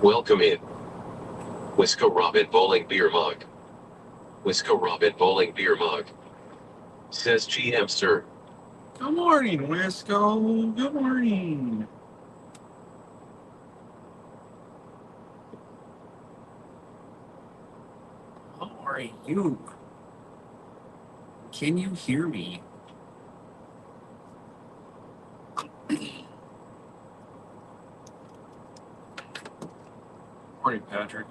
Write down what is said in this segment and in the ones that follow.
Welcome in. Wisco Robin Bowling Beer Mug. Wisco Robin Bowling Beer Mug. Says GM Sir. Good morning, Wisco. Good morning. How are you? Can you hear me? Morning, Patrick.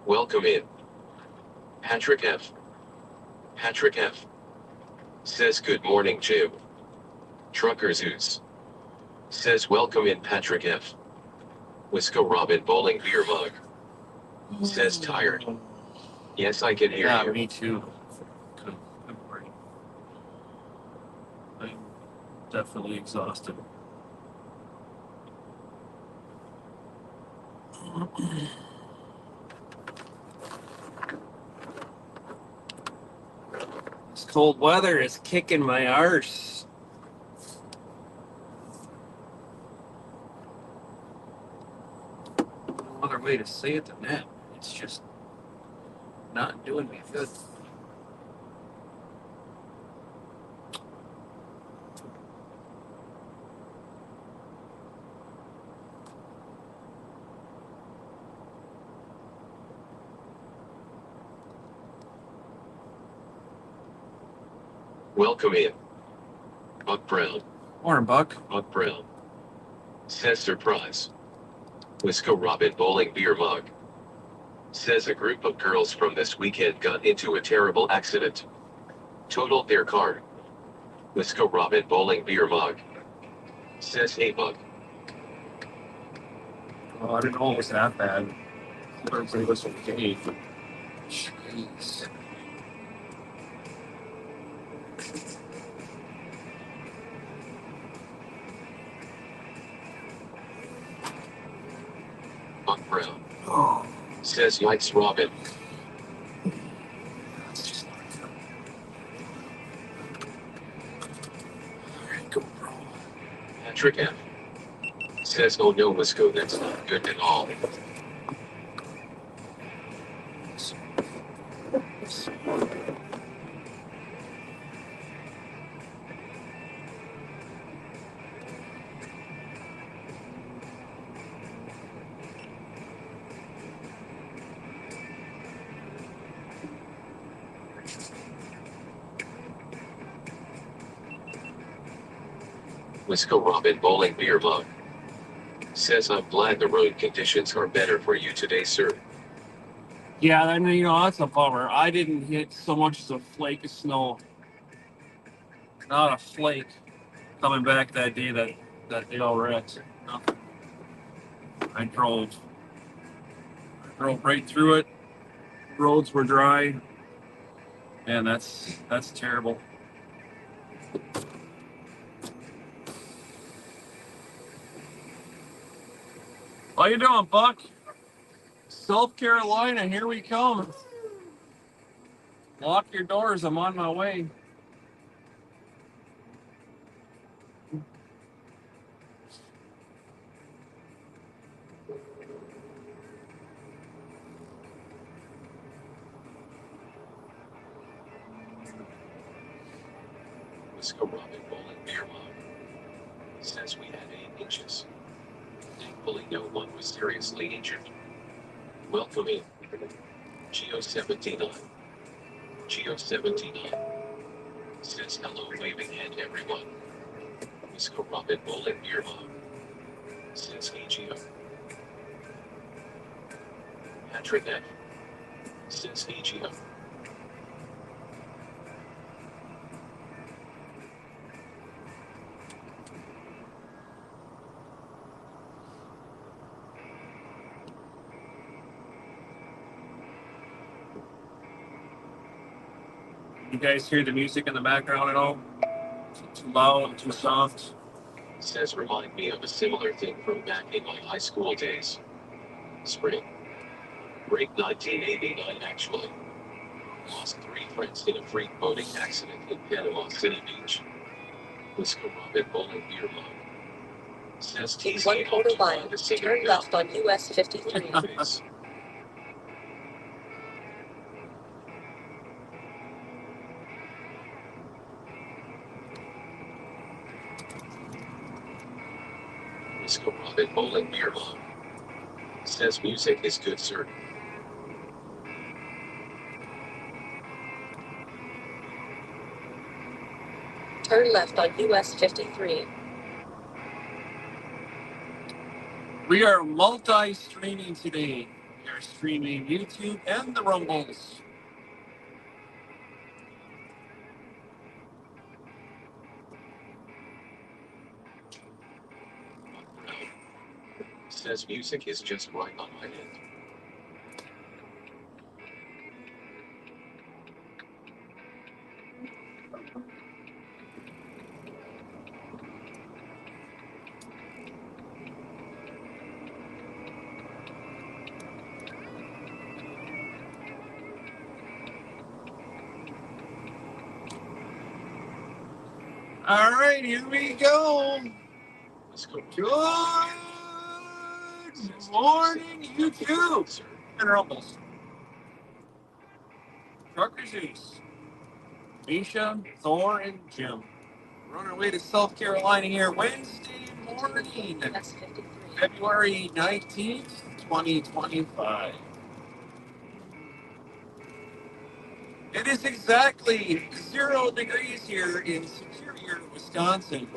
Welcome in. Patrick F. Patrick F. Says good morning Jim. Trucker Zeus. Says welcome in Patrick F. Wisco Robin Bowling Beer Mug. Says tired. Yes, I can hear Yeah, you. me too. Good morning. I'm definitely exhausted. This cold weather is kicking my arse. No other way to say it than that. It's just not doing me good. Welcome in. Buck Brown. Morning, Buck. Buck Brown. Says surprise. Wisco Robin Bowling Beer Mug. Says a group of girls from this weekend got into a terrible accident. Totaled their car. Wisco Robin Bowling Beer Mug. Says hey Bug. Oh, I didn't know it was that bad. Everybody was okay. Jeez. Buck Brown. Oh. Says yikes Robin. That's just not good. Alright, go, bro. Patrick F. Says oh no Wisco that's not good at all. Wisco Robin Bowling Beer Mug. Says I'm glad the road conditions are better for you today sir. Yeah, I mean, that's a bummer. I didn't hit so much as a flake of snow. Not a flake coming back that day that they all wrecked. Nothing. I drove right through it. Roads were dry. Man, that's terrible. How you doing, Buck? South Carolina, here we come. Lock your doors, I'm on my way. Wisco Robin Bowling Beer Mug. Says we had 8 inches. Thankfully no one was seriously injured. Welcome in. Geo79. Geo79. Says hello waving hand everyone. Wisco Robin Bowling Beer Mug. Says hey Geo. Patrick F. Says hey Geo. You guys hear the music in the background at all? Is it too loud, too soft? Says remind me of a similar thing from back in my high school days. Spring break 1989 actually. Lost 3 friends in a freak boating accident in Panama City Beach. Wisco Robin Bowling Beer Mug. Says In TC 1/4 mile, to the same turn left on US 53. face. Disco Robin Bowling Beer Mom. Says music is good, sir. Turn left on US 53. We are multi-streaming today. We are streaming YouTube and the Rumbles. Says music is just right on my end. All right, here we go. Let's go. Good morning, YouTube and Rumbles. Trucker Zeus, Misha, Thor, and Jim. We're on our way to South Carolina here Wednesday morning, February 19th, 2025. It is exactly 0 degrees here in Superior, Wisconsin.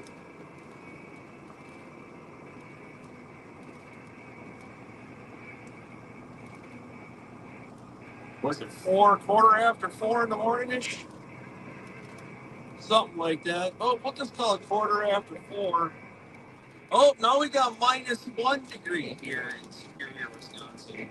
Was it 4:15 in the morning-ish? Something like that. Oh, we'll just call it 4:15. Oh, now we got -1 degree here in Superior, Wisconsin.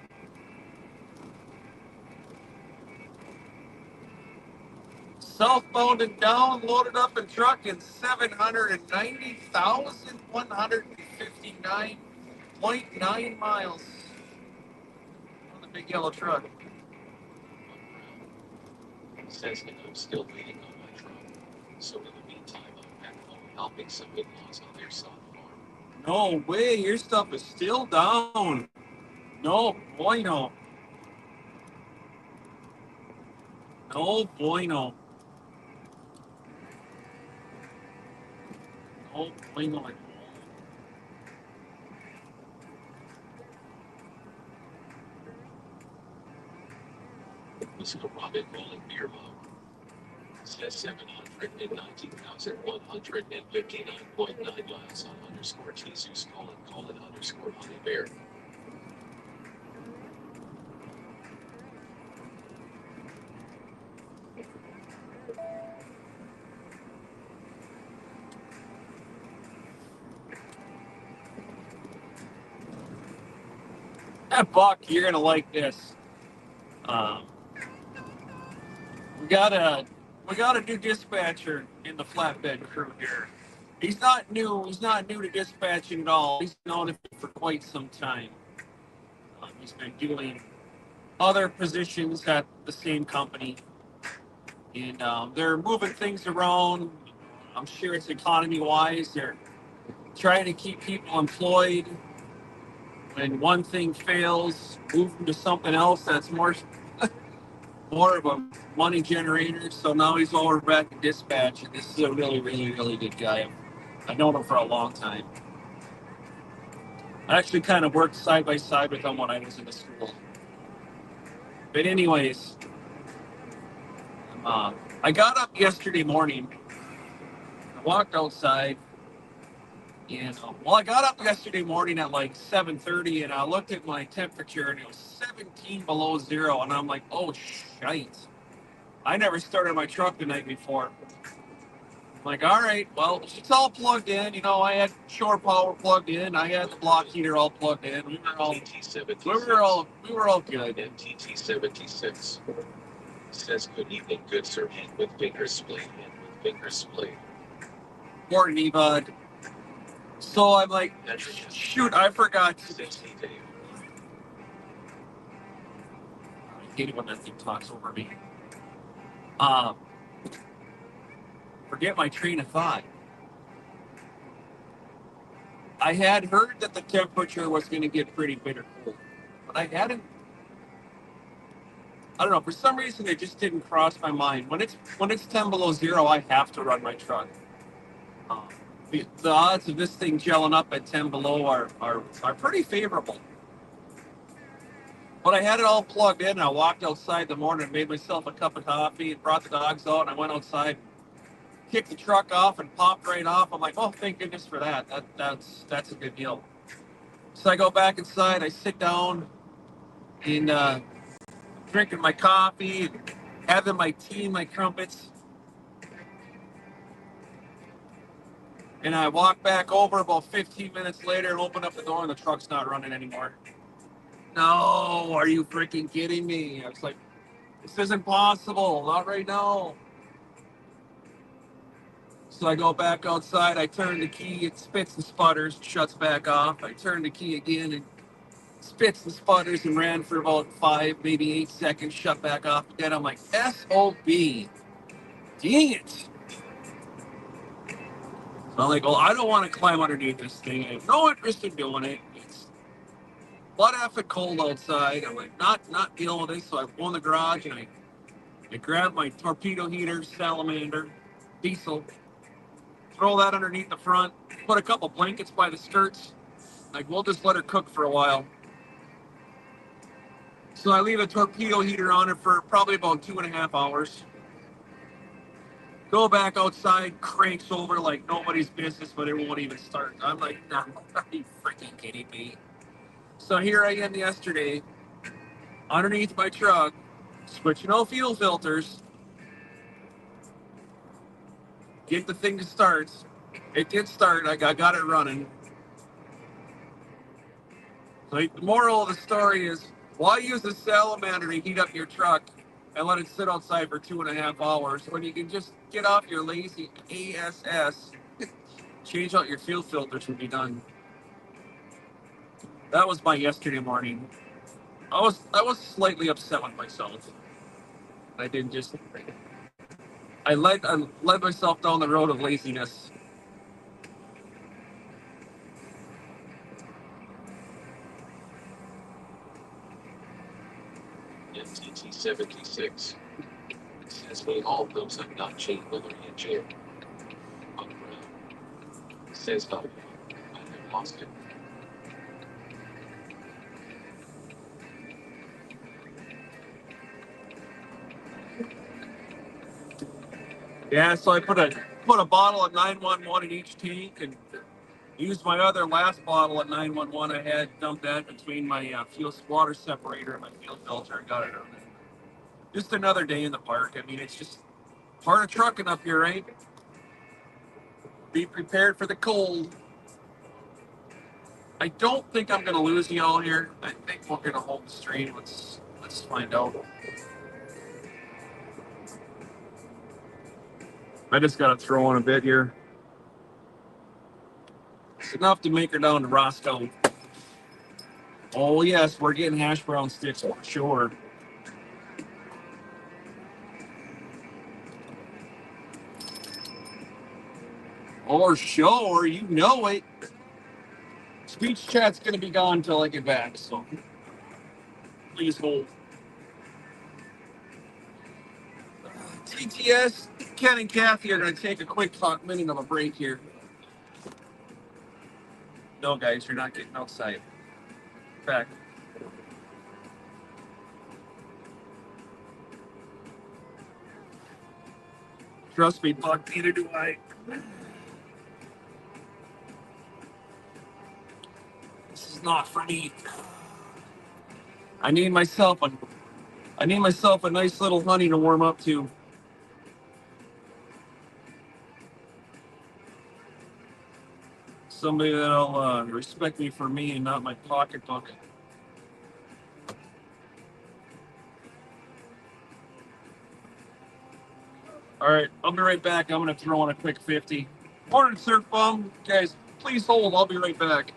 Southbound and down, loaded up and trucking 790,159.9 miles on the big yellow truck. Says that I'm still waiting on my truck. So in the meantime, I'm back home helping some in-laws on their sod farm. No way, your stuff is still down. No bueno. No bueno. No bueno. Disco Robin Bowling Beer Mom. Says 750,159.9 miles on _Jesus : _honey bear. Buck, you're gonna like this. We got a new dispatcher in the flatbed crew here. He's not new. He's not new to dispatching at all. He's known it for quite some time. He's been doing other positions at the same company, and they're moving things around. I'm sure it's economy-wise. They're trying to keep people employed. When one thing fails, move them to something else that's more of a money generator. So now he's over back in dispatch, and this is a really, really, really good guy. I've known him for a long time. I actually kind of worked side by side with him when I was in the school. But anyways, I got up yesterday morning. I walked outside. And I got up yesterday morning at like 7:30, and I looked at my temperature, and it was 17 below zero. And I'm like, oh shite! I never started my truck the night before. I'm like, all right, well, it's all plugged in. You know, I had shore power plugged in. I had the block heater all plugged in. We were all good. MTT76 says good evening, good sir. Hand with finger split. Morning, Ebud. So I'm like, shoot, I forgot. I hate it when that thing talks over me. Forget my train of thought. I had heard that the temperature was going to get pretty bitter cold, but I hadn't. I don't know. For some reason, it just didn't cross my mind. When it's 10 below zero, I have to run my truck. Um, the odds of this thing gelling up at 10 below are pretty favorable. But I had it all plugged in. I walked outside the morning, made myself a cup of coffee, and brought the dogs out. And I went outside, kicked the truck off, and popped right off. I'm like, oh, thank goodness for that. That's a good deal. So I go back inside. I sit down and drinking my coffee, and having my tea, my crumpets. And I walk back over about 15 minutes later and open up the door, and the truck's not running anymore. No, are you freaking kidding me? I was like, this isn't possible. Not right now. So I go back outside. I turn the key. It spits and sputters, shuts back off. I turn the key again and spits and sputters and ran for about 5, maybe 8 seconds, shut back off again. I'm like, SOB. Dang it. So I'm like, well, I don't want to climb underneath this thing. I have no interest in doing it. It's blood effing cold outside. I'm like, not dealing with this. So I go in the garage and I grab my torpedo heater, salamander, diesel, throw that underneath the front, put a couple blankets by the skirts. Like, we'll just let her cook for a while. So I leave a torpedo heater on it for probably about 2.5 hours. Go back outside, cranks over like nobody's business, but it won't even start. I'm like, nah, are you freaking kidding me? So here I am yesterday, underneath my truck, switching out fuel filters, get the thing to start. It did start. I got it running. So the moral of the story is, why use a salamander to heat up your truck and let it sit outside for 2.5 hours when you can just get off your lazy ASS, change out your fuel filters and be done. That was my yesterday morning. I was slightly upset with myself. I didn't just. I led myself down the road of laziness. MTT 76 says me all those have not changed Hillary in jail. Says no. I have lost it. Yeah, so I put a bottle of 911 in each tank and used my other last bottle of 911 I had, dumped that between my fuel water separator and my fuel filter and got it on. Just another day in the park. I mean, it's just part of trucking up here, right? Be prepared for the cold. I don't think I'm going to lose y'all here. I think we're going to hold the stream. Let's find out. I just got to throw on a bit here. It's enough to make her down to Roscoe. Oh, yes, we're getting hash brown sticks for sure. Or sure, you know it. Speech chat's going to be gone until I get back, so please hold. TTS, Ken and Kathy are going to take a quick minute of a break here. No, guys, you're not getting outside. Back. Trust me, Buck, neither do I. This is not for me. I need myself a nice little honey to warm up to. Somebody that'll respect me for me and not my pocketbook. All right, I'll be right back. I'm going to throw on a quick 50. Morning, Surf Bum. Guys, please hold. I'll be right back.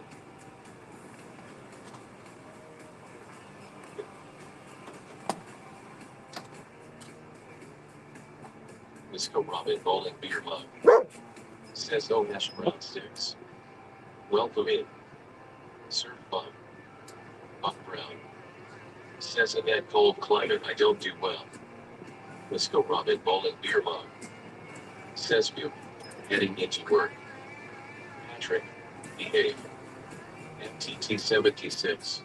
Misco Robin Bowling Beer Mug says no hash brown sticks. Welcome in. Surf Bob. Buck Brown. Says in that cold climate I don't do well. Let's go Robin Bowling Beer Mom. Says Pew. Heading into work. Patrick. Behave. MTT76.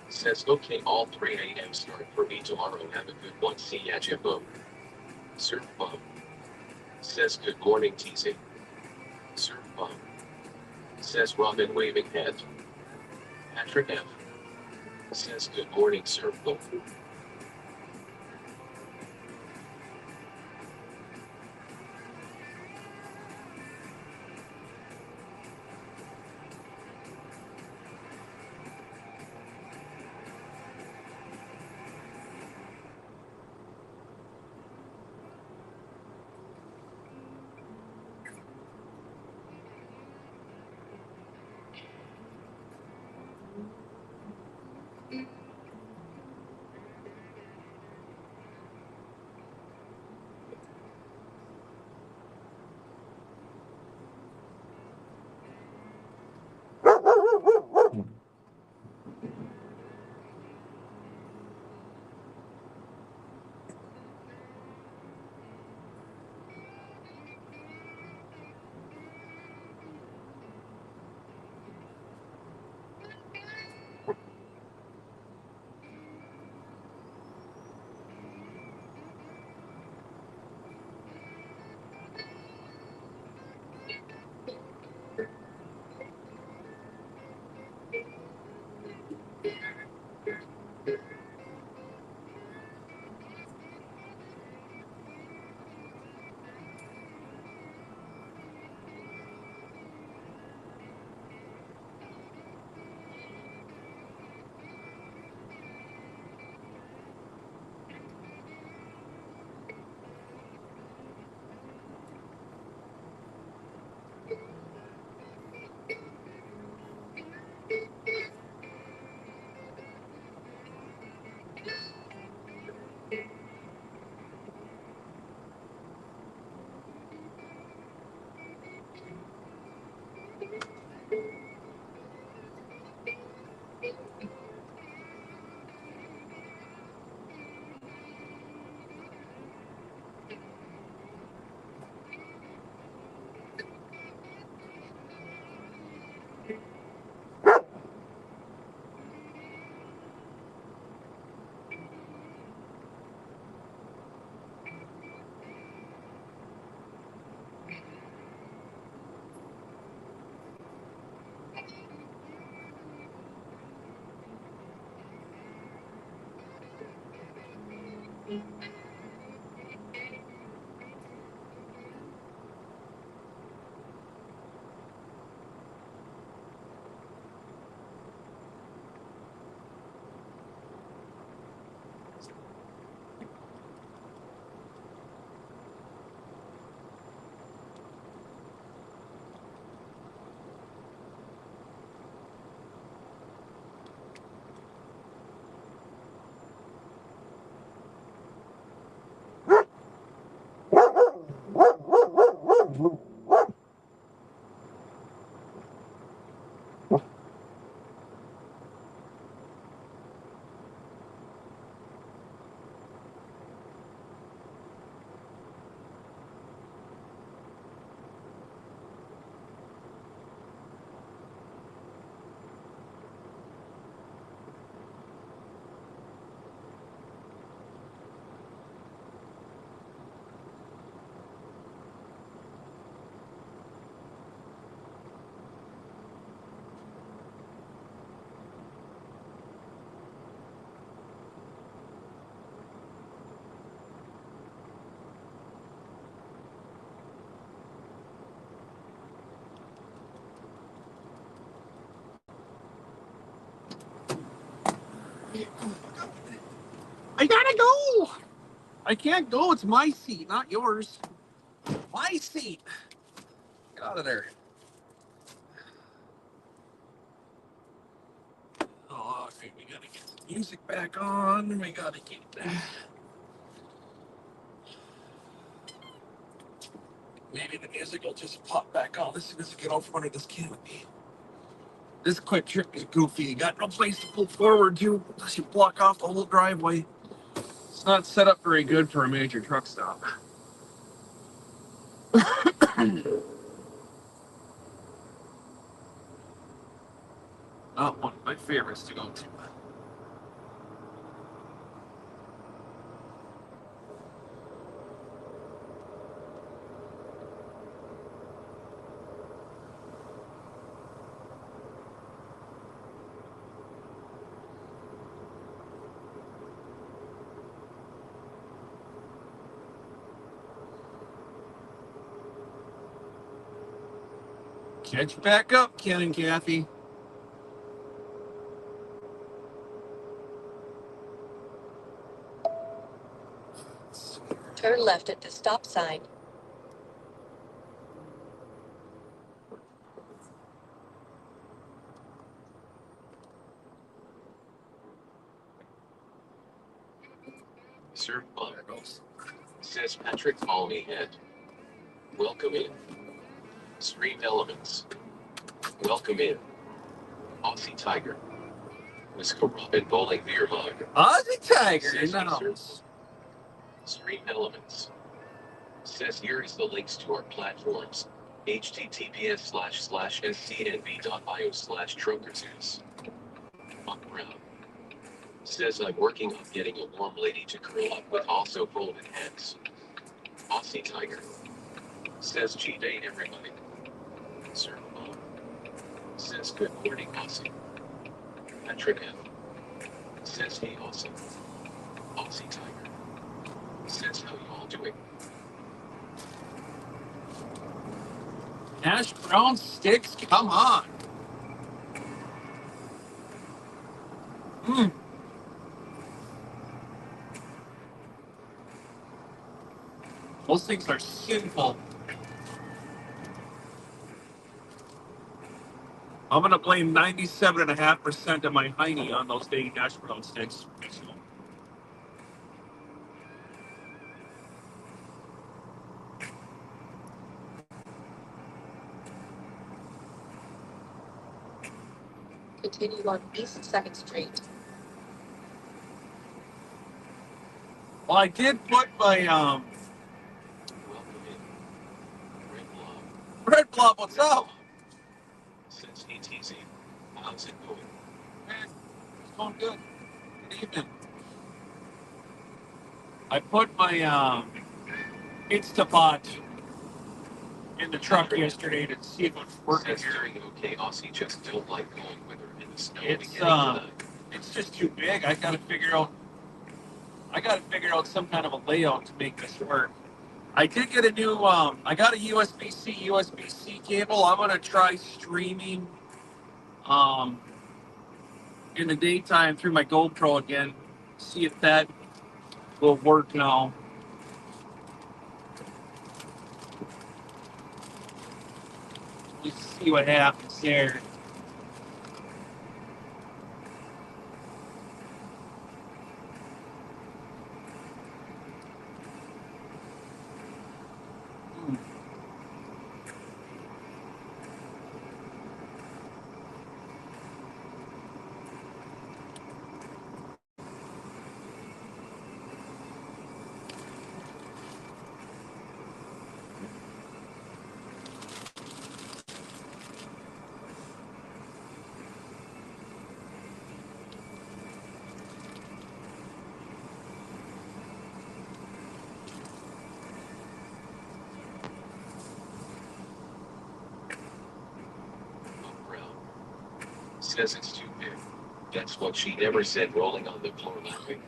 Says okay all 3 a.m. start for me tomorrow. Have a good one. See ya Jimbo. Surf Bob. Says good morning TZ. Surf Bob. Says Robin waving hand. Patrick F. Says good morning Surf Bob. I gotta go. I can't go. It's my seat, not yours. My seat. Get out of there. Oh, okay, we gotta get the music back on. We gotta get maybe the music will just pop back on as soon as I get out from under this canopy. This quick trip is goofy. You got no place to pull forward to unless you block off the whole driveway. It's not set up very good for a major truck stop. Not one of my favorites to go to. Catch back up, Ken and Kathy. Turn left at the stop sign. Sir Bob says Patrick call me head. Welcome in. Stream Elements. Welcome in. Aussie Tiger. Whisker Robin Bowling Beer Mug. Aussie Tiger in Says the he, sir. house. Stream Elements. Says here is the links to our platforms. https://scnv.io/truckerzoos. Fuck around. Says I'm working on getting a warm lady to curl up with also folded hands. Aussie Tiger. Says cheat ain't everybody. Sir Bob. Says good morning Aussie. Patrick F. Says hey awesome. Aussie Tiger. Says how you all doing? Hash brown sticks, come on. Mm. Those things are sinful. I'm gonna blame 97.5% of my hiney on those dang hash brown sticks. Continue on East 2nd Street. Well, I did put my Welcome in. Red Blob. Red Blob, what's up? Says ETZ. How's it going? Man, it's going good. Good evening. I put my Instapot in the truck yesterday to see if it's working Says here. doing okay Aussie, just don't like cold weather in the snow It's beginning tonight. it's just too big. I gotta figure out some kind of a layout to make this work. I did get a new I got a USB-C cable. I'm gonna try streaming in the daytime through my GoPro again. See if that will work now. Let's see what happens there. Brown. Says it's too big. That's what she never said, rolling on the floor laughing.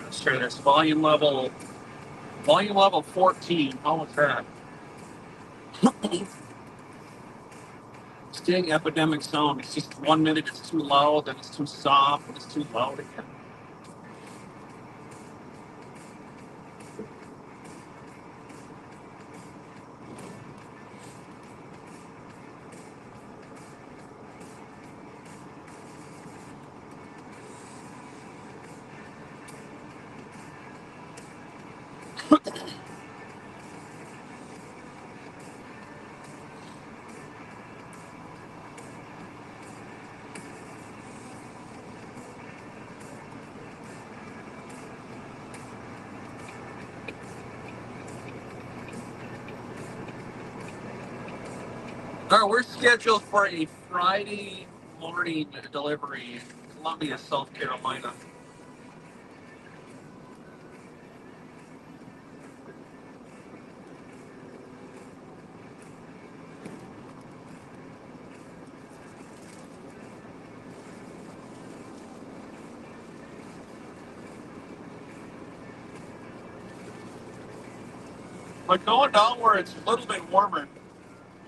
Let's turn this volume level Volume level 14. How was that? Sting epidemic sound. It's just 1 minute it's too loud, then it's too soft, then it's too loud again. All right, we're scheduled for a Friday morning delivery in Columbia, South Carolina. But going down where it's a little bit warmer,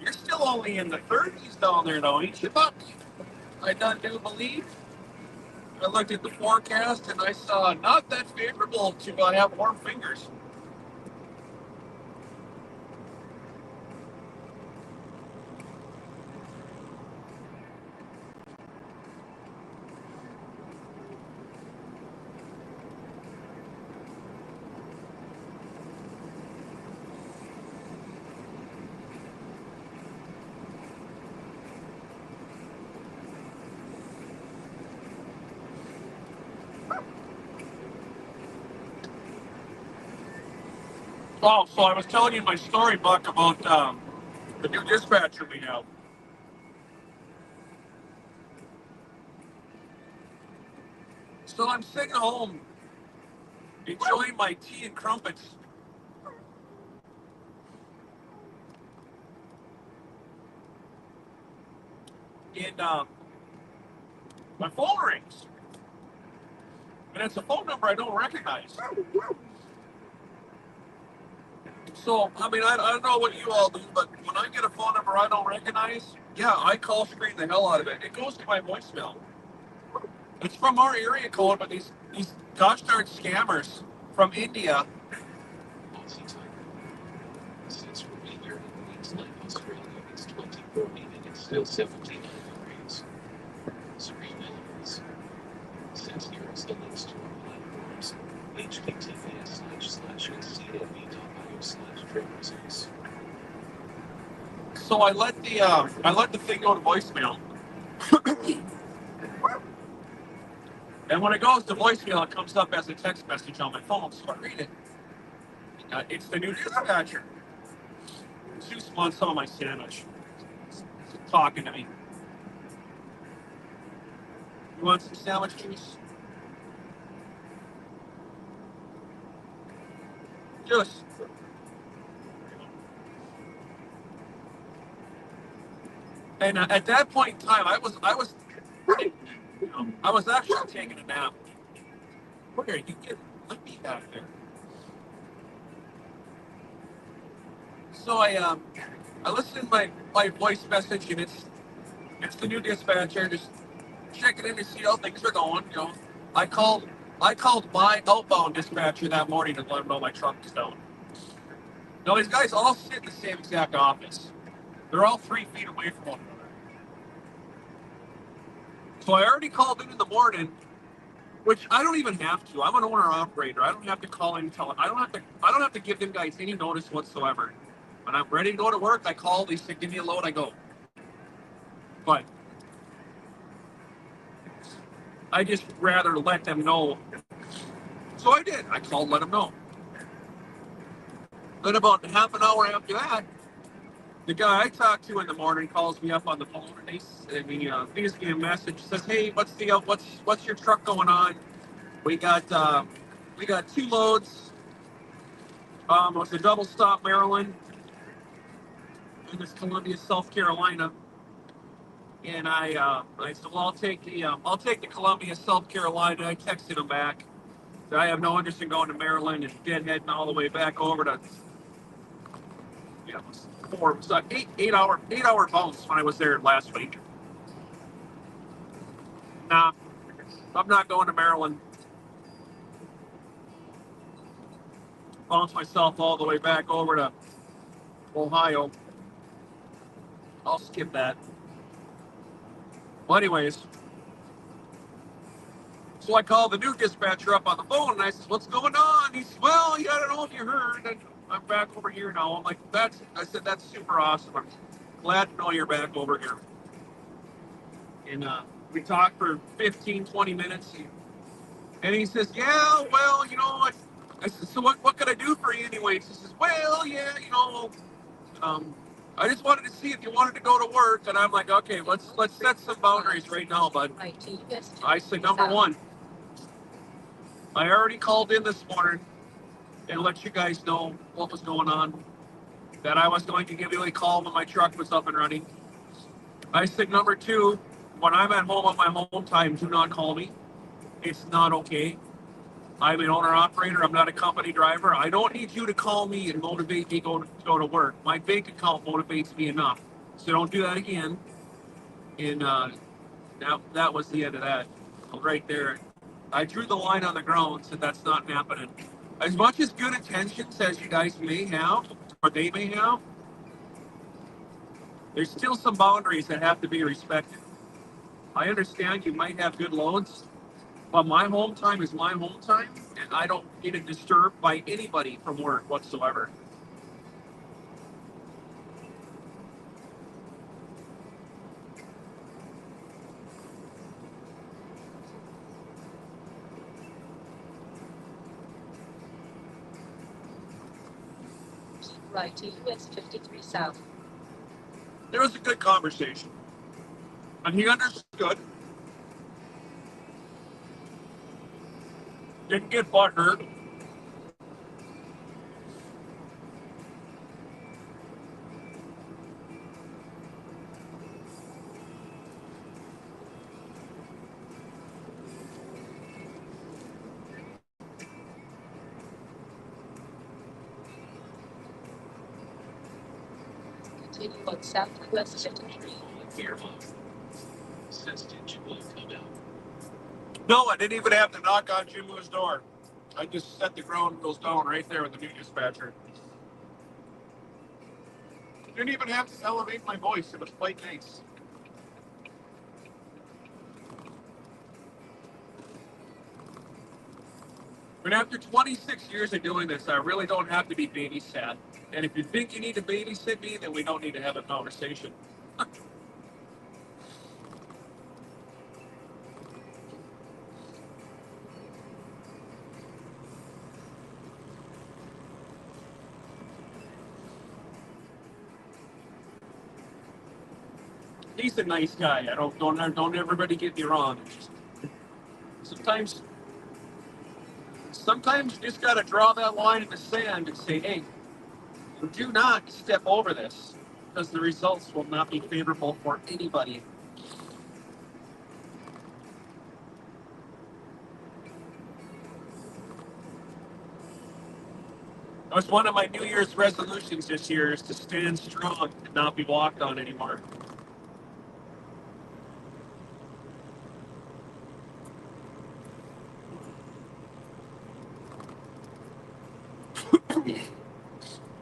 you're still only in the 30s down there, though, ain't you, Buck? I done do believe. I looked at the forecast and I saw not that favorable to have warm fingers. Oh, so I was telling you my story, Buck, about the new dispatcher we have. So I'm sitting home enjoying my tea and crumpets. And my phone rings. And it's a phone number I don't recognize. So, I mean, I don't know what you all do, but when I get a phone number I don't recognize, yeah, I call screen the hell out of it. It goes to my voicemail. It's from our area code, but these gosh darn scammers from India. Aussie time. Since we're here in Queensland, Australia, it's 24 minutes, still 79 degrees. Serene elements. Since here is the links to our platforms. https://scnv.io/trailers. So I let the thing go to voicemail. And when it goes to voicemail, it comes up as a text message on my phone, so I read it. It's the new dispatcher. Juice wants some of my sandwich. He's talking to me. You want some sandwich juice? Juice. And at that point in time, I was actually taking a nap. Where you get? Let me out of there. So I listened to my voice message, and it's the new dispatcher, just checking in to see how things are going. You know, I called my outbound dispatcher that morning to let him know my truck was down. Now these guys all sit in the same exact office. They're all 3 feet away from one another. So I already called in the morning, which I don't even have to. I'm an owner operator. I don't have to call in and tell. I don't have to give them guys any notice whatsoever. When I'm ready to go to work, I call. They say, "Give me a load." I go. But I just rather let them know. So I did. I called, let them know. Then about half an hour after that, the guy I talked to in the morning calls me up on the phone and he leaves me a message. Says, "Hey, what's your truck going on? We got 2 loads. It was a double stop Maryland, and this Columbia, South Carolina." And I said, "Well, I'll take the Columbia, South Carolina." I texted him back. I have no interest in going to Maryland and deadheading all the way back over to, you know, four, it was like 8 hour bounce when I was there last week. Nah, I'm not going to Maryland. Bounce myself all the way back over to Ohio. I'll skip that. Well, anyways, so I called the new dispatcher up on the phone and I said, "What's going on?" He said, "Well, yeah, I don't know if you heard. I'm back over here now." I'm like, I said, "That's super awesome. I'm glad to know you're back over here." And we talked for 15, 20 minutes. And he says, "Yeah, well, you know," I said, "So what can I do for you anyways?" He says, "Well, yeah, you know, I just wanted to see if you wanted to go to work." And I'm like, "Okay, let's set some boundaries right now, bud." I said, "Number one, I already called in this morning and let you guys know what was going on, that I was going to give you a call when my truck was up and running." I said, "Number two, when I'm at home on my home time, do not call me. It's not okay. I'm an owner operator. I'm not a company driver. I don't need you to call me and motivate me to go to work. My bank account motivates me enough. So don't do that again." And that was the end of that. Right there. I drew the line on the ground and said that's not happening. As much as good intentions as you guys may have, or they may have, there's still some boundaries that have to be respected. I understand you might have good loads, but my home time is my home time, and I don't get it disturbed by anybody from work whatsoever. Right to US 53 South. There was a good conversation, and he understood. Didn't get butt hurt. Continue on South US 53. Fearful. Says, did you want to come out? No, I didn't even have to knock on Jim Moo's door. I just set the ground rules down right there with the new dispatcher. Didn't even have to elevate my voice. It was quite nice. But after 26 years of doing this, I really don't have to be babysat. And if you think you need to babysit me, then we don't need to have a conversation. He's a nice guy. I don't everybody get me wrong. It's just, sometimes sometimes you just gotta draw that line in the sand and say, "Hey, do not step over this, because the results will not be favorable for anybody." That was one of my New Year's resolutions this year, is to stand strong and not be walked on anymore.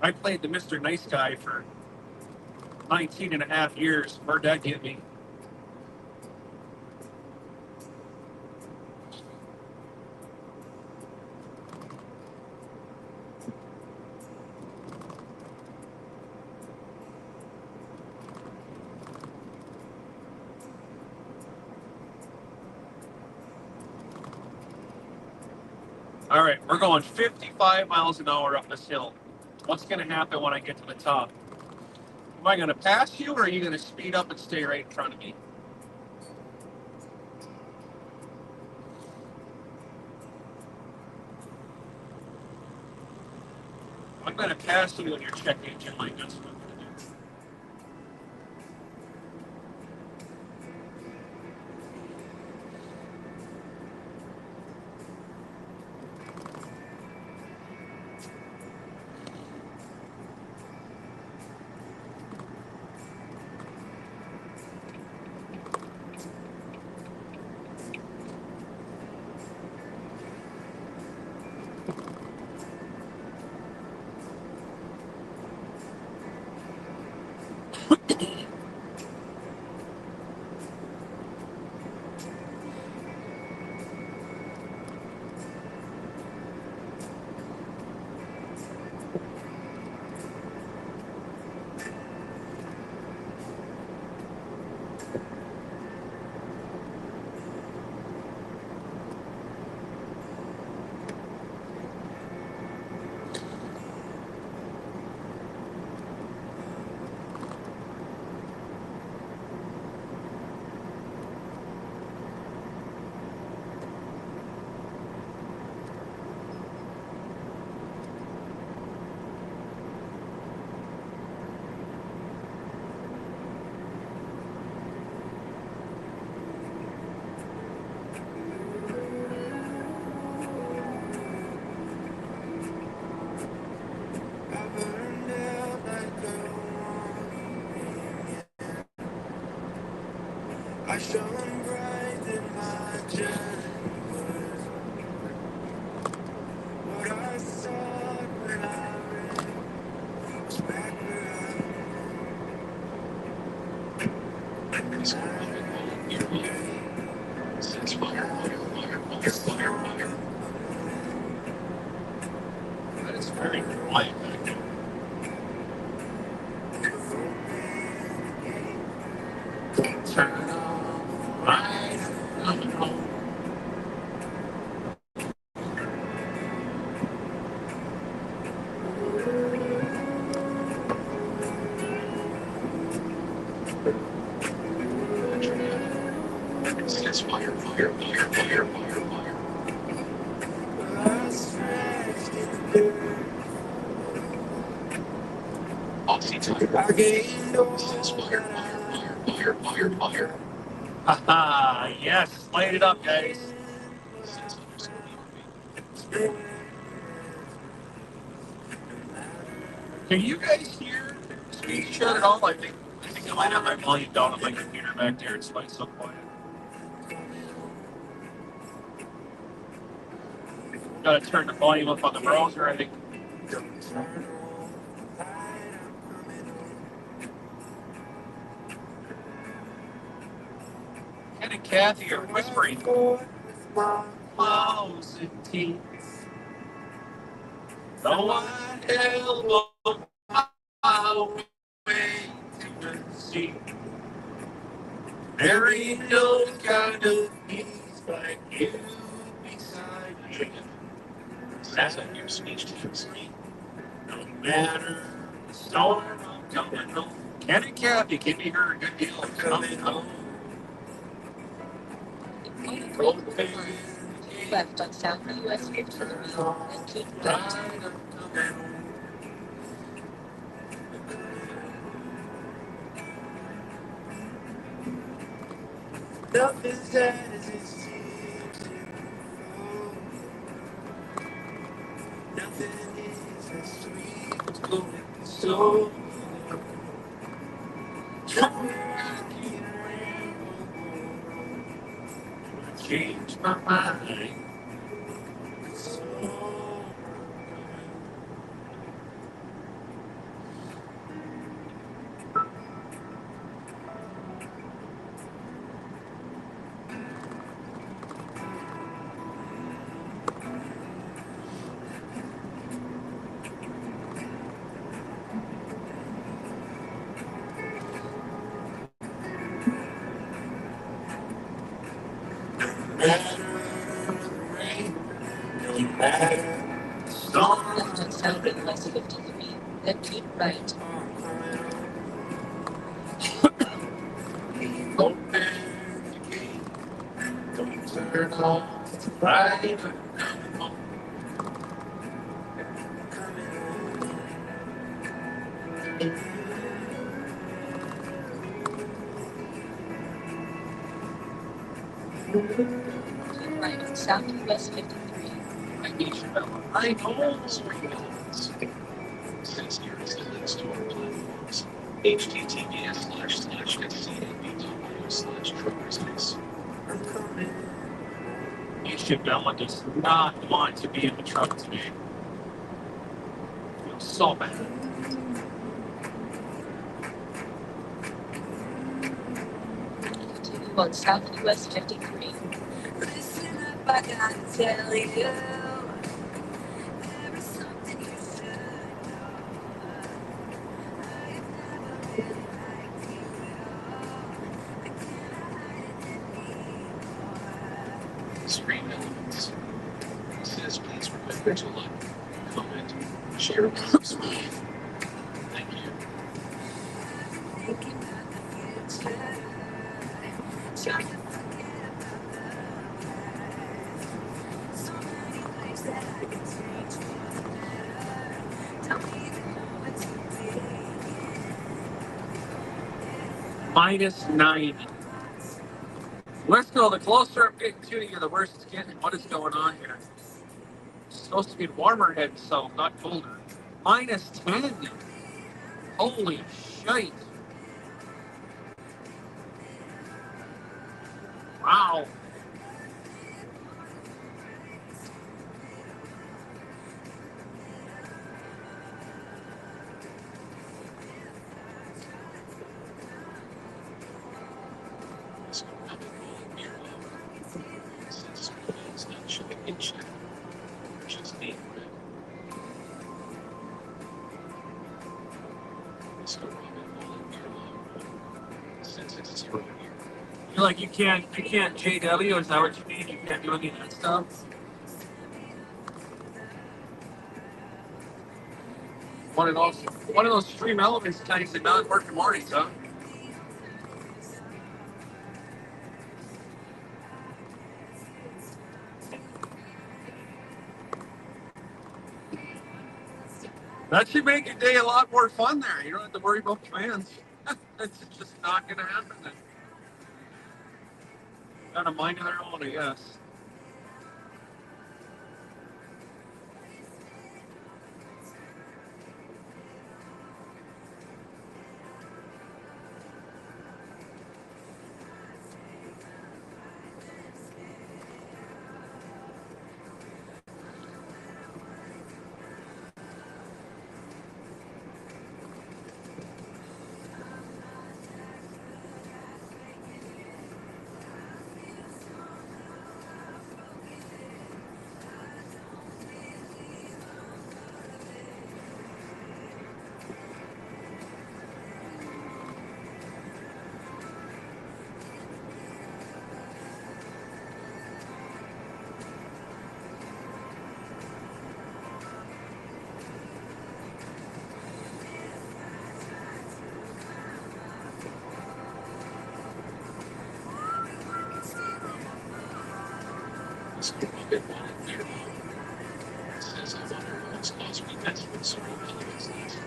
I played the Mr. Nice Guy for 19 and a half years. Where'd that get me? All right, we're going 55 miles an hour up this hill. What's going to happen when I get to the top? Am I going to pass you, or are you going to speed up and stay right in front of me? I'm going to pass you on your check engine light. That's what I'm going to do. Please comment all nearby. Says fire. That is very quiet back there. Turn on right. Coming home. Says fire. Aussie time. Says fire. Haha, yes, light it up, guys. Says underscore Can you guys hear the speech shut at all? I think I might have my volume down on my computer back there. It's like so quiet. Gotta turn the volume up on the browser, I think. Ken and Kathy are whispering. Close and teeth. Though I elbow my way to the sea. There ain't no kind of peace like you beside me. Says on your speech tips. No matter the storm, I'm coming home. Ken and Kathy give me her a good deal. I'm coming home. Left on South US 53 and keep right. Nothing's as it seems. Nothing is as sweet as going so. Change my mind. Left on South US 53 then keep right. Open the gate. Don't turn off the light. Keep right on South US 53. I need you, Bella. I know. Spring elements. Says here is the links to our platforms. https://scnb.io/truckersnews. Bella does not want to be in the truck today. I feel so bad. Continue on South US 53. Listen up, I gotta tell you. There is something you should know. I've never been like you at all. I cannot hide it anymore. Screen elements. Says please remember to like, comment, share, and subscribe. Thank you. Thinking about the future. Trying to forget about the past. So many ways that I can change for the better. Don't even know what to -9. Let's go. The closer I'm getting to you, the worse it's getting. What is going on here? It's supposed to be warmer heading south, not colder. -10. Holy shite. Wow. Let's go up and rolling beer love. Says it's not showing in chat. Just being red. Let's go up and rolling beer love. Says it's 0 here. You're like, you can't JW, is that what you mean? You can't do any of that stuff? One of those stream elements tanks that doesn't work in the mornings, huh? That should make your day a lot more fun there. You don't have to worry about commands. It's just not going to happen then. Got a mind of their own, I guess. Let's go up and rolling beer love. Says I wonder what's last week. That's what sort of elements last week.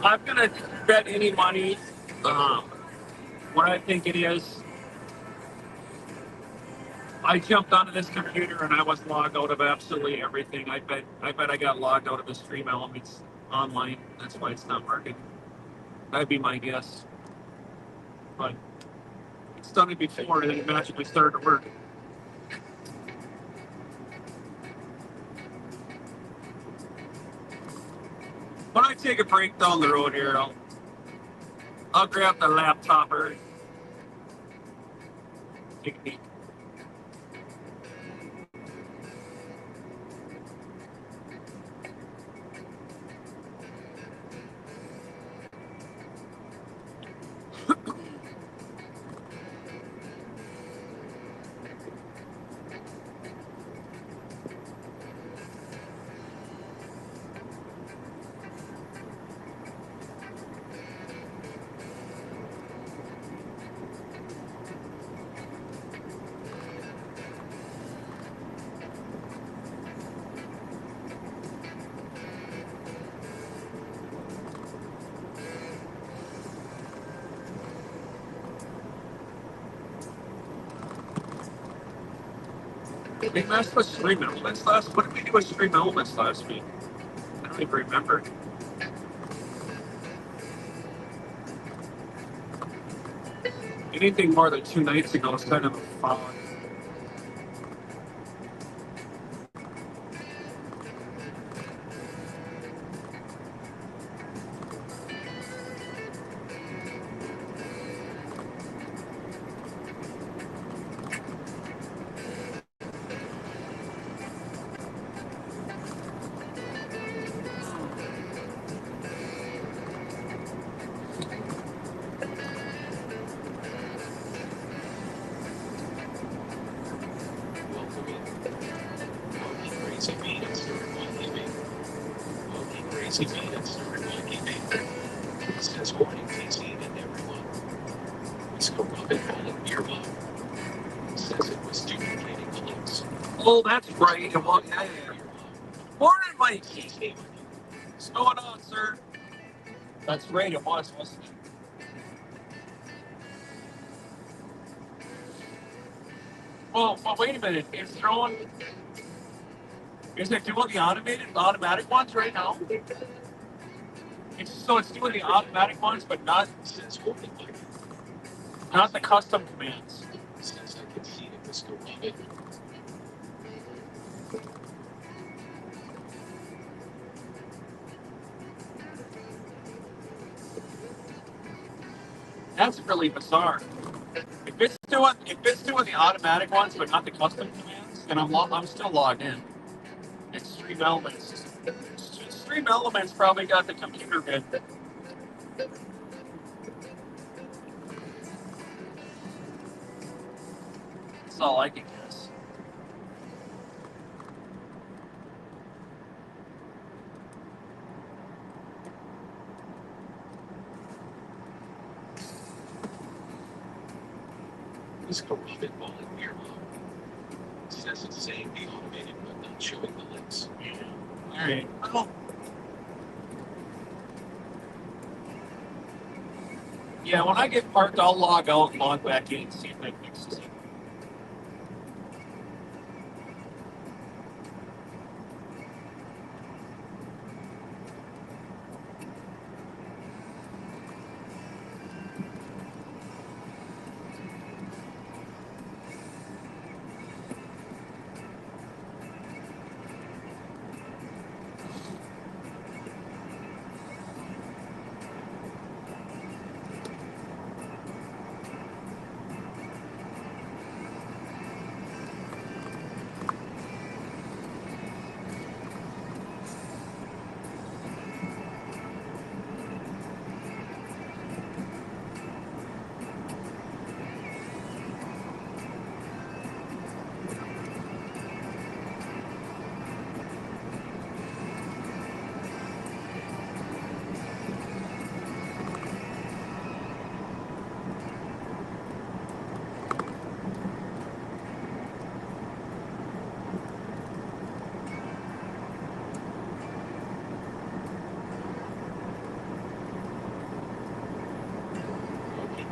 I'm going to bet any money what I think it is. I jumped onto this computer and I was logged out of absolutely everything. I bet I got logged out of the stream elements online. That's why it's not working. That'd be my guess. But it's done it before and then it magically started to work. When I take a break down the road here, I'll grab the laptop or take a peek. We messed with stream elements last. What did we do with stream elements last week? I don't even remember. Anything more than 2 nights ago is kind of a fog. Welcome in. Monkey Crazy Bean and Start Monkey Bean. Monkey Crazy Bean and Start Monkey Bean. Says morning TC and everyone. Let's go up and rolling beer love. Says it was duplicating the links. Oh, that's right. Well, yeah. Morning, Mikey. What's going on, sir? That's right. It was, wasn't it? Well, wait a minute. It's throwing. Is it doing the automatic ones right now? It's doing the automatic ones, but Says holding button. not the custom commands. Says I can see it was corrupted. That's really bizarre. If it's doing the automatic ones, but not the custom commands, then I'm still logged in. It's Stream Elements. Stream Elements probably got the computer bit. That's all I can guess. Was corrupted while in earlobe. Says it's saying the automated but not showing the links. Yeah. All right. Well, yeah, when I get parked, I'll log out and log back in and see if that fixes it.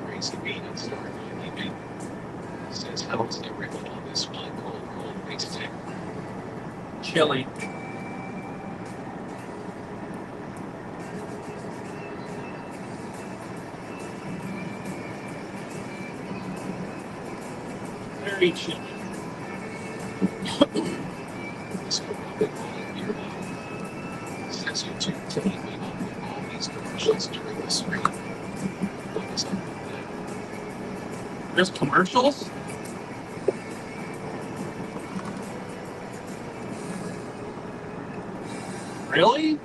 Crazy beat and started leaving. Says how's everyone on this fine cold Wednesday? Chilly. Very chilly. Was corrupted while in earlobe. Says YouTube telling me not with all these commercials during the stream. What is up with that? There's commercials? Really?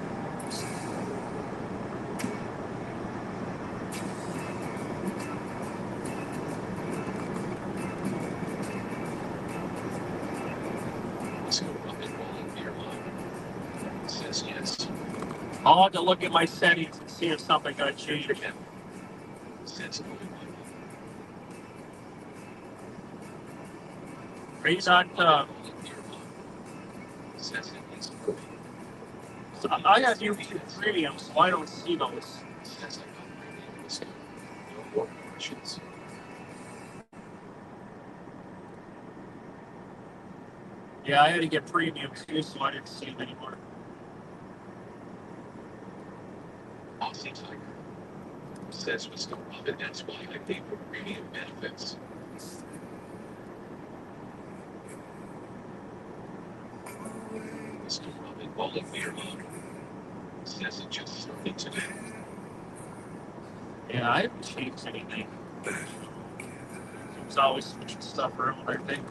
Was corrupted while in earlobe. Says yes. I'll have to look at my settings and see if something got changed. Says holding button. Are you not, Says it is I have YouTube Premium, so I don't see those. Says I got premium this time. No more commercials. Yeah, I had to get Premium too, so I didn't see them anymore. Aussie Tiger. Says was corrupted, that's why I paid for premium benefits. Was corrupted while in earlobe. Says it just started today. Yeah, I haven't changed anything. It's always switching stuff around, I think.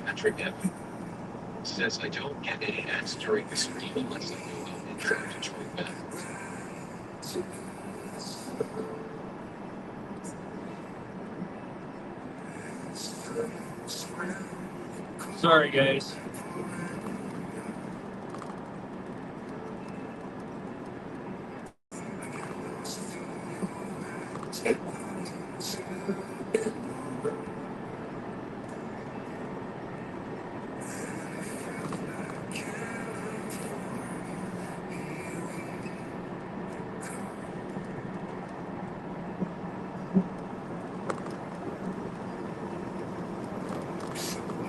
Patrick F. Says I don't get any ads during the stream unless I go out and try to join back. Sorry, guys.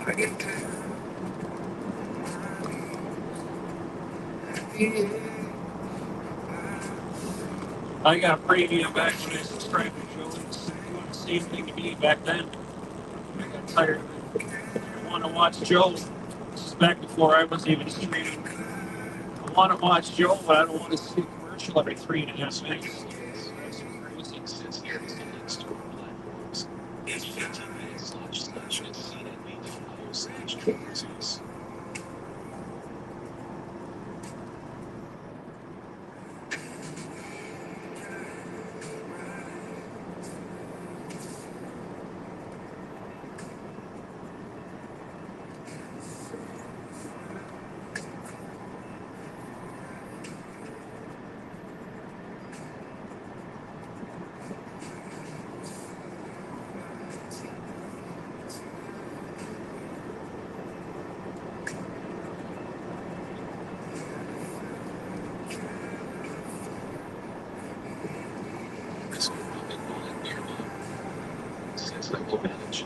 I got premium back when I subscribed to Joe. It was doing the same thing to me back then. I got tired of it. I want to watch Joe. This is back before I was even streaming. I want to watch Joe, but I don't want to see a commercial every 3.5 minutes. That's crazy. It says here is the links to our platforms. https://cnv.io/truckerzeus. This will be a bullet nearby. Says I will manage.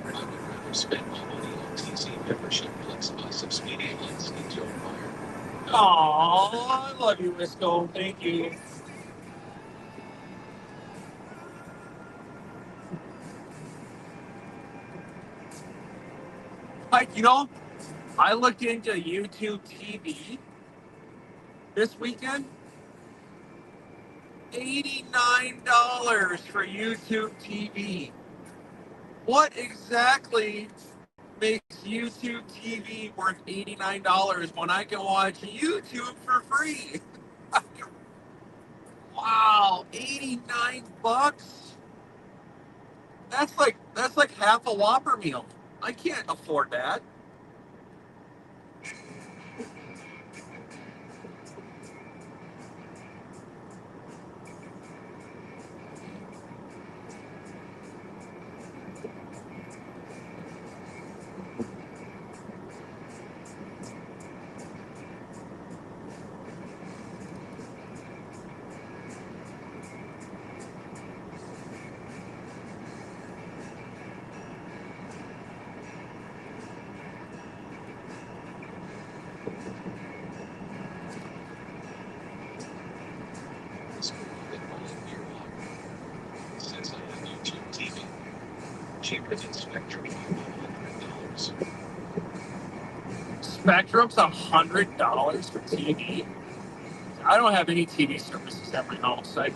I would rather spend my money on TC membership plus buy some speedy lights into a fire. Aw, I love you, Wisco. Thank you. Like, I looked into YouTube TV this weekend. $89 for YouTube TV. What exactly makes YouTube TV worth $89 when I can watch YouTube for free? Wow, 89 bucks? That's like half a Whopper meal. I can't afford that. This will be a bullet nearby. Since I have YouTube TV. Cheaper than Spectrum by $100. Spectrum's $100 for TV. I don't have any TV services at my house. I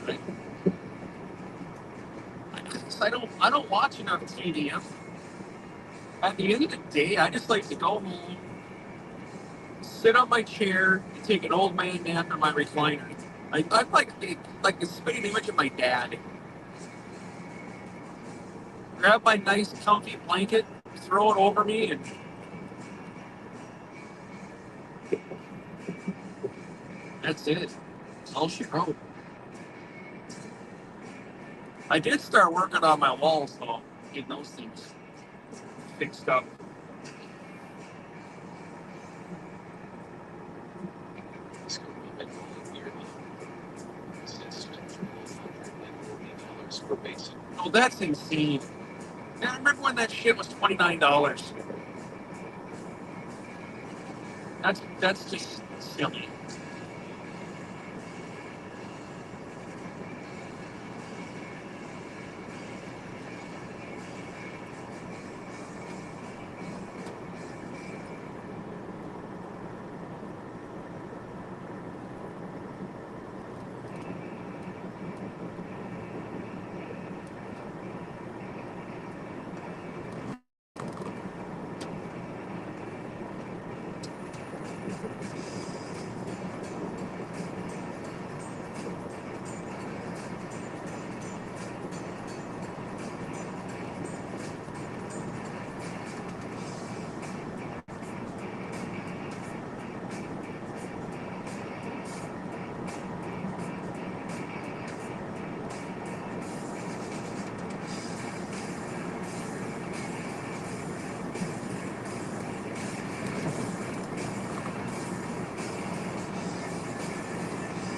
don't watch enough TV. At the end of the day, I just like to go home, sit on my chair, and take an old man nap in my recliner. I'm like the spitting image of my dad. Grab my nice comfy blanket, throw it over me, and that's it. That's all she wrote. I did start working on my walls though, getting those things fixed up. This will be a bullet nearby. Says Spectrum $140 for basic. Oh, that's insane. Man, I remember when that shit was $29. That's just silly.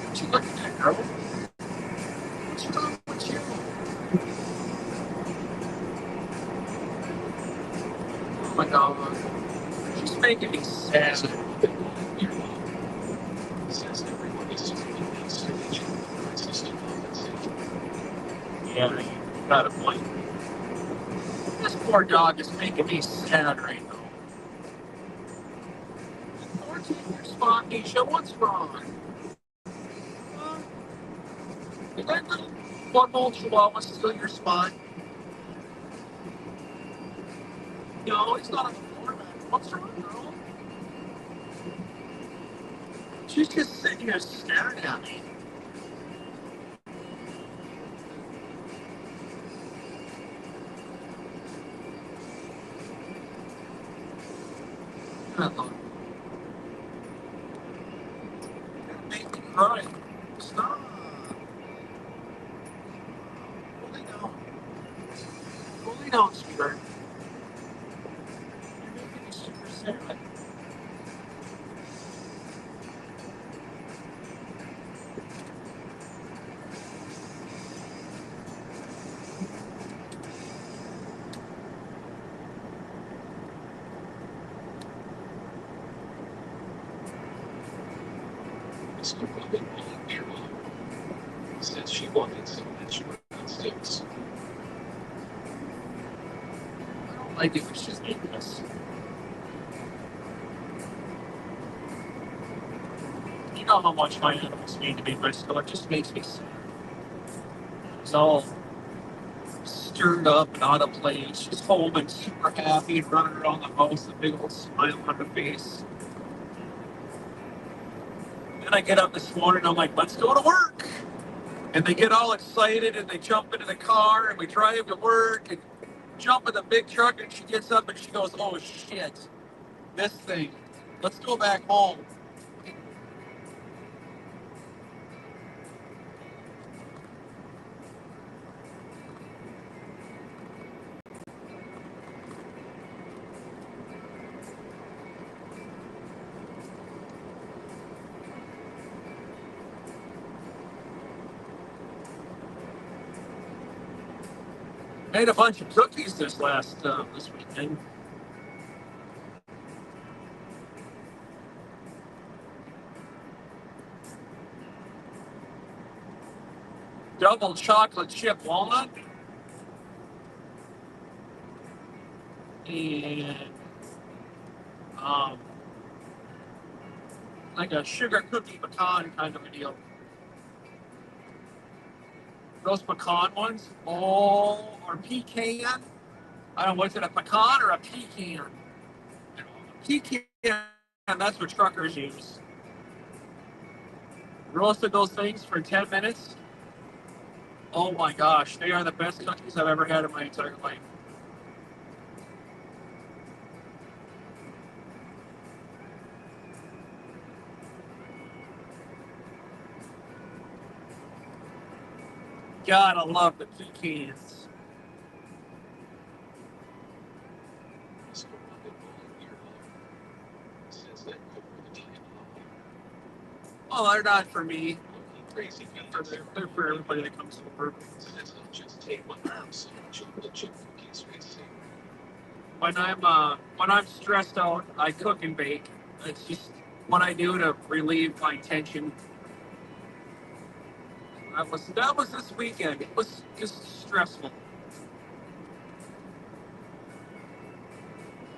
What you looking at, girl? What's wrong with you? my God. She's making me sad. Says everyone is just being so system compensation. Yeah, you got a point. This poor dog is making me sad right now. Or take your spot, Nisha. What's wrong? Did that little one-old chihuahua steal your spot? No, he's not on the floor, man. What's wrong, girl? She's just sitting here staring at me. You're make me cry. Stop. Fully down. Fully down, sweetheart. You're making me super sad. Mr. Robin Bowling Beer Mom says she wanted some extra sticks. I don't like it when she's making this. You know how much my animals need to be, but still, it just makes me sad. It's all stirred up and out of place. She's home and super happy and running around the house, a big old smile on her face. Then I get up this morning, I'm like, let's go to work. And they get all excited and they jump into the car and we drive to work and jump in the big truck and she gets up and she goes, oh shit, this thing. Let's go back home. Made a bunch of cookies this weekend. Double chocolate chip walnut and um, like a sugar cookie pecan kind of a deal. Those pecan ones, oh, or pecan. I don't know, was it a pecan or a pecan? Pecan, that's what truckers use. Roasted those things for 10 minutes. Oh my gosh, they are the best cookies I've ever had in my entire life. God, I love the pecans. Mr. Robin Bowling Beer Mom says that good for the tea and hot. Oh, they're not for me. Crazy They're for everybody that comes over. Says I'll just take one from some chocolate chip cookies racing. When I'm stressed out, I cook and bake. It's just what I do to relieve my tension. That was this weekend. It was just stressful.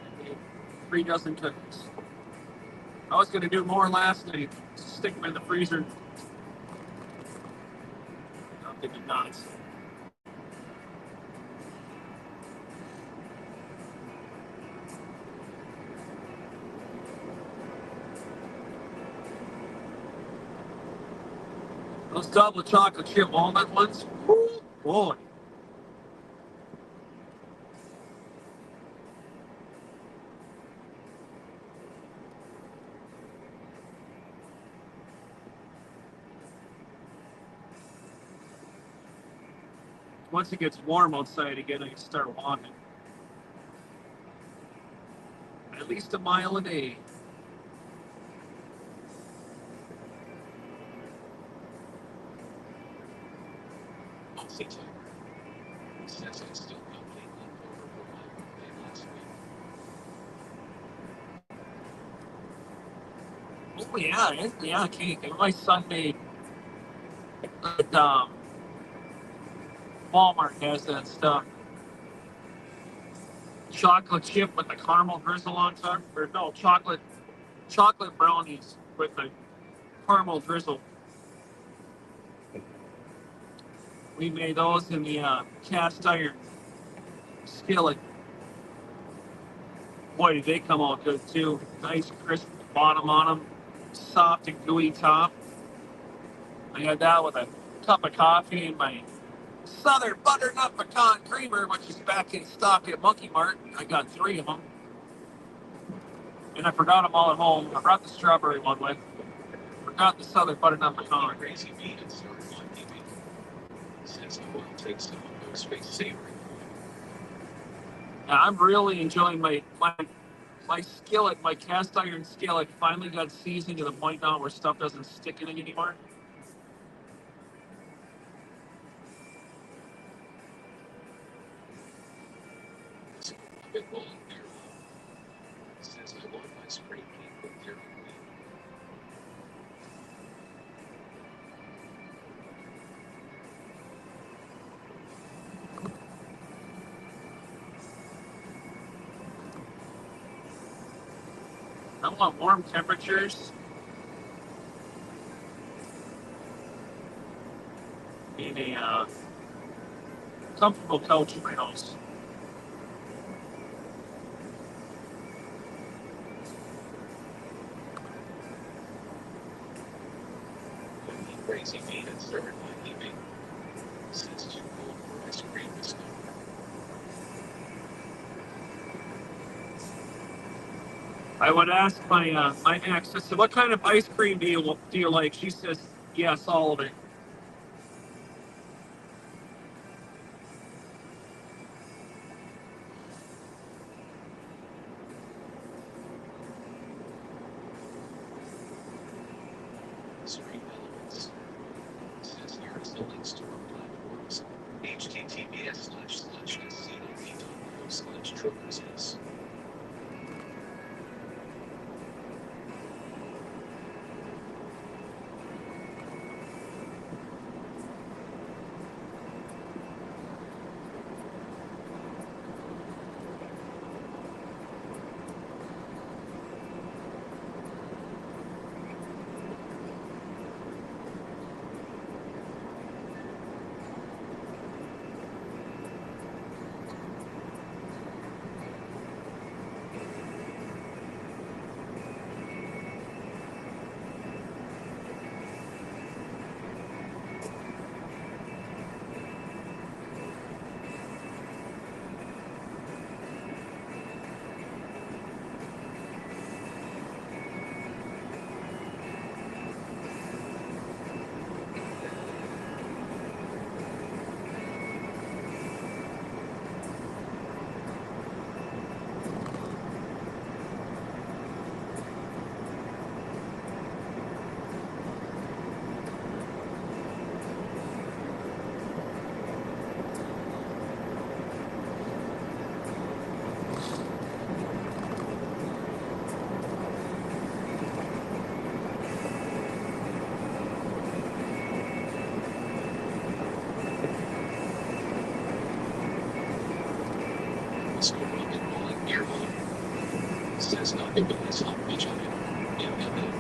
I made 3 dozen cookies. I was gonna do more last night. Stick them in the freezer. No, they did not. Those double chocolate chip walnut ones. Woo, boy. Once it gets warm outside again, I can start walking. At least a mile a day. Aussie Tiger says I still got late leftover from my birthday last week. Oh yeah, cake. And my son made at Walmart has that stuff. Chocolate chip with the caramel drizzle on top, or no, chocolate brownies with the caramel drizzle. We made those in the cast iron skillet. Boy, did they come out good too. Nice crisp bottom on them, soft and gooey top. I had that with a cup of coffee and my Southern butternut pecan creamer, which is back in stock at Monkey Mart. I got 3 of them, and I forgot them all at home. I brought the strawberry one with. Forgot the Southern butternut pecan. Crazy meat and started on TV. Says I will take some of those space savory. Yeah, I'm really enjoying my skillet, my cast iron skillet. Finally got seasoned to the point now where stuff doesn't stick in it anymore. I've been rolling beer. Says I want ice cream cake with Dairy Queen. I want warm temperatures and a comfortable couch in my house. Crazy meat and started on TV. Says too cold for ice cream this summer. I would ask my ex, I said, "What kind of ice cream do you like?" She says, "Yes, all of it." Stream elements. Says here is the links to our platforms. https://sclv.co/truckers. Let's go rock and rolling beer home. Says nothing but this hot bitch on it. MN.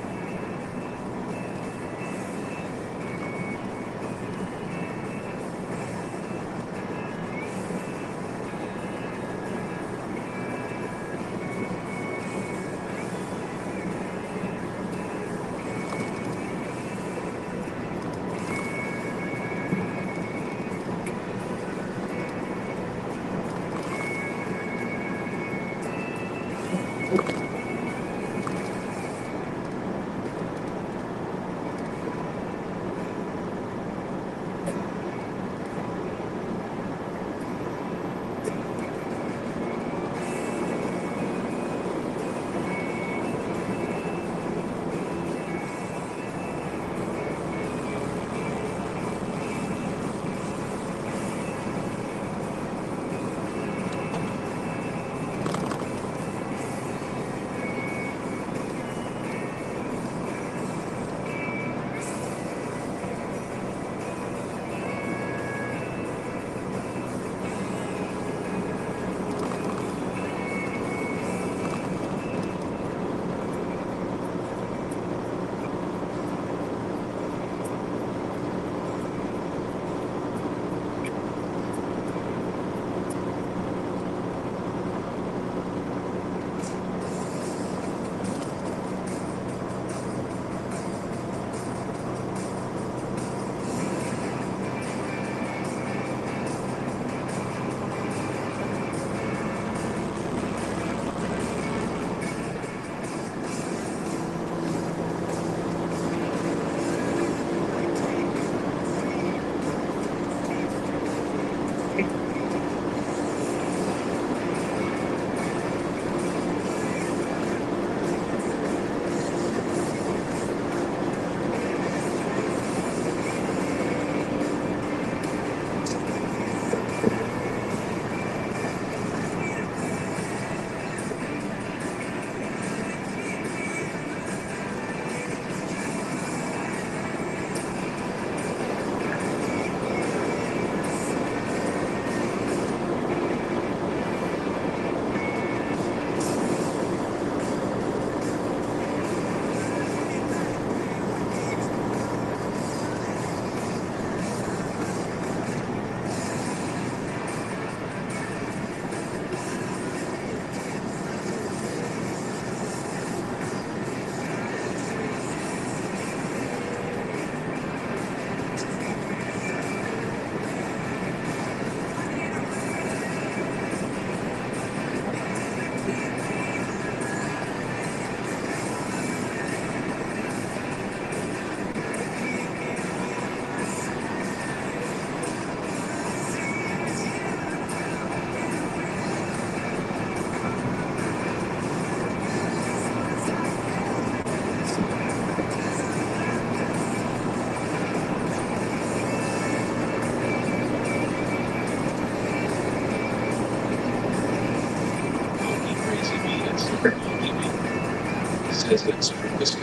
says it's whiskey.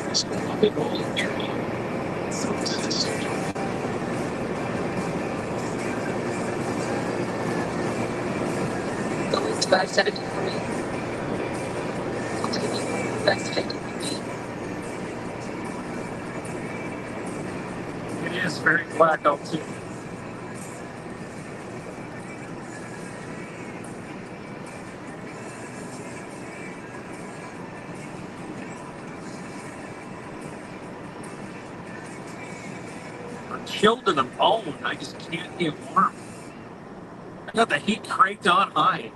Whiskey up and rolling beer mug. Says soda. Going to 573. Continue. 553. It is very black out too. I'm chilled to the bone. I just can't get warm. I got the heat cranked on high.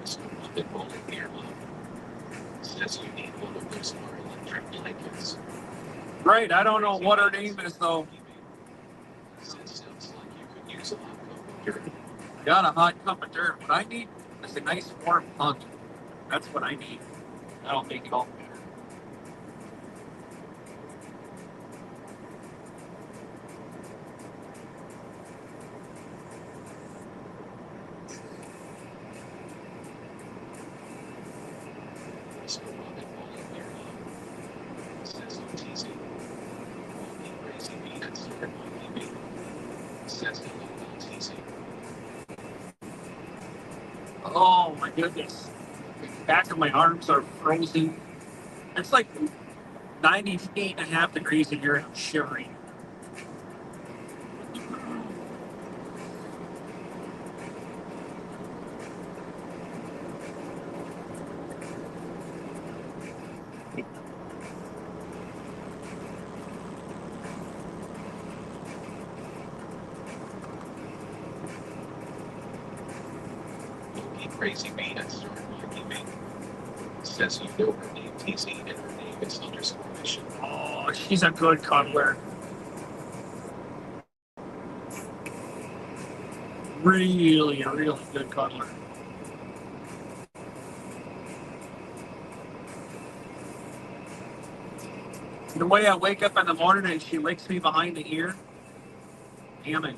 Whiskey up and rolling beer mug. Says you need one of those more electric blankets. Right, I don't know what her name is though. Says sounds like you could use a hot cup of dirt. Got a hot cup of dirt. What I need is a nice warm hug. That's what I need. That'll make it all better. Whiskey up and rolling beer mug. Says no teasing. Won't be crazy beat and start my TV. Says hello no teasing. Oh my goodness. Back of my arms are frozen. It's like 98.5 degrees in here and I'm shivering. Won't be crazy beat and start my TV. Says you know her name TZ and her name is underscore mission. Oh, she's a good cuddler. Really, really good cuddler. The way I wake up in the morning and she licks me behind the ear. Damn it.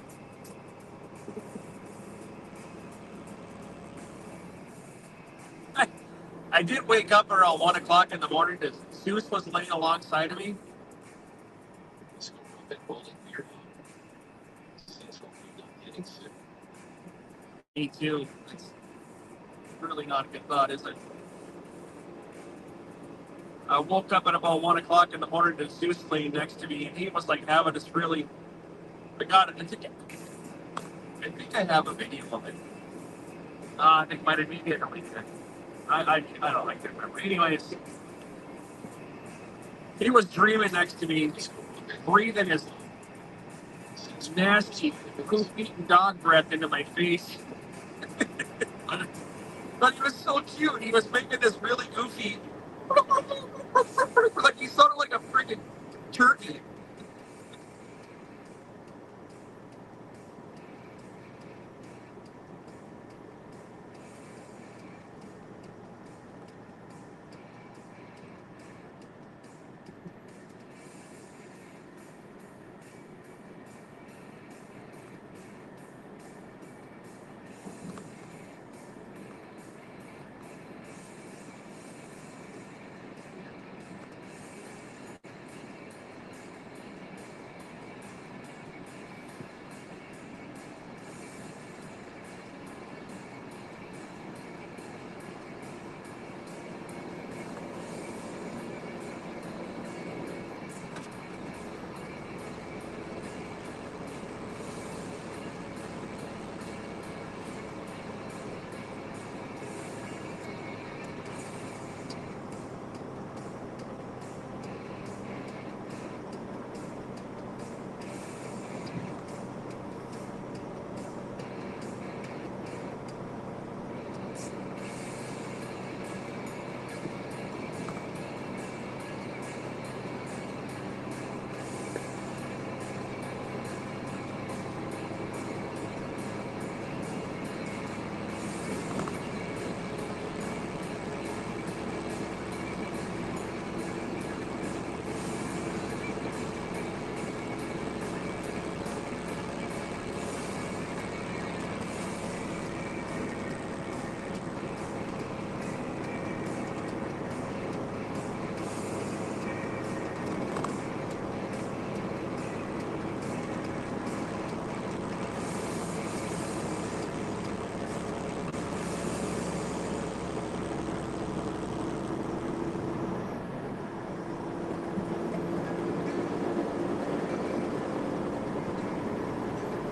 I did wake up around 1 o'clock in the morning. Zeus was laying alongside of me. Whiskey up and rolling beer mug. Says hope you're not getting sick. Me too. It's really not a good thought, is it? I woke up at about 1 o'clock in the morning to Zeus laying next to me, and he was like having this really. I got it. I think I have a video of it. I think might have been it. I don't like to remember. Anyways, he was dreaming next to me, Whiskey up and breathing his says nasty, poop-eating dog breath into my face. But he was so cute. He was making this really goofy, like he sounded like a freaking turkey.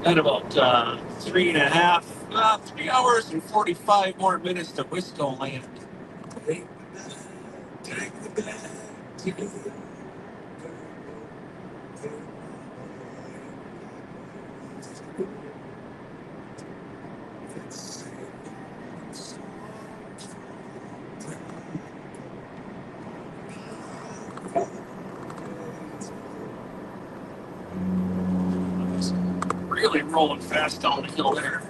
Got about 3 hours and 45 more minutes to Wisco land. Really rolling fast down the hill there.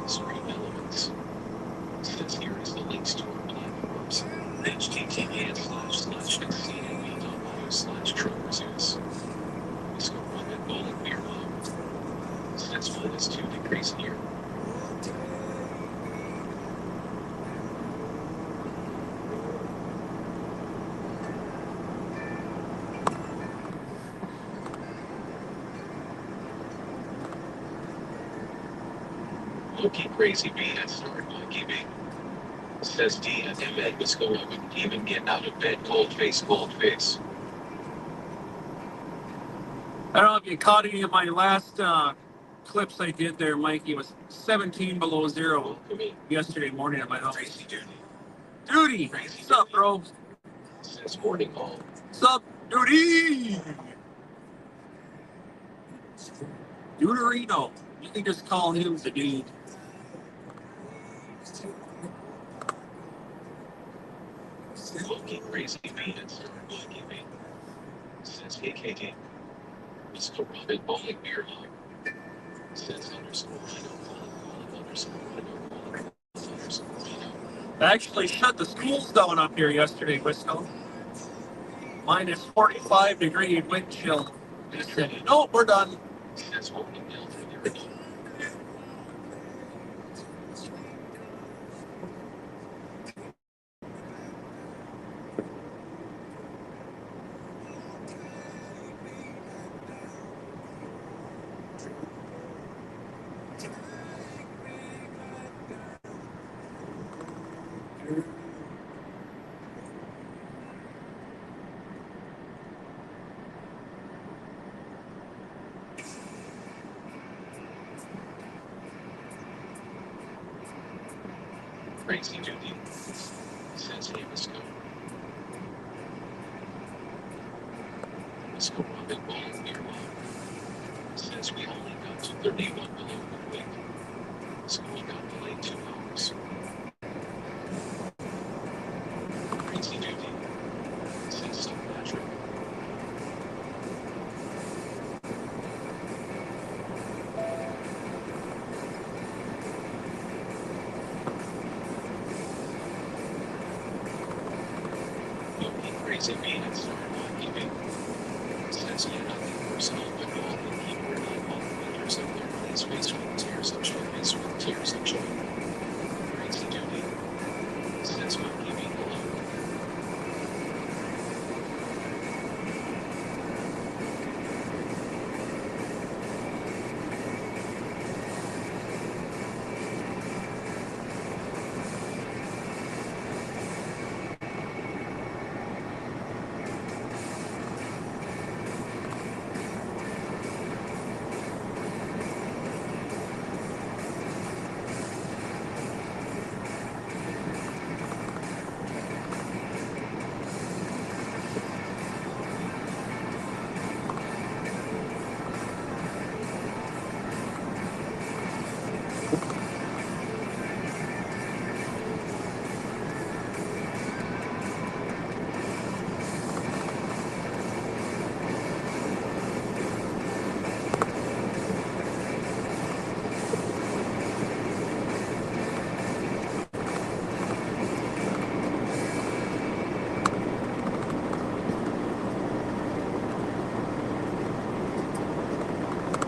Stream elements. Says here is the links to our platforms. https://xcnv.bio/truckerzeus. Wisco Robin Bowling Beer Hub. Says -2 degrees here. Loki Crazy B at start by giving. Says D at MN Wisco I wouldn't even get out of bed cold face. I don't know if you caught any of my last clips I did there, Mikey. It was 17 below zero Welcome in. yesterday morning at my house. Crazy Duty. Duty! What's up, bro? Says morning all. What's up, Duty? Deuterino. You can just call him the dude. Loki Crazy B at start by giving. Says KKD. Wisco Robin Bowling Beer Hub. Says I actually shut the schools down up here yesterday, Wisco. Minus 45-degree wind chill. They said, no, we're done. Says morning now for the original. Crazy Duty. Says hey Wisco. Wisco Robin Bowling Beer Hub. Says we only got to 31 below midweek. School got delayed 2 hours. Crazy Duty. Says St. Patrick. Loki Crazy B at start by giving. Says yeah, nothing personal, but we all can keep our 9 meters of their place face with tears of joy. Crazy Duty. Says Monkey B hello.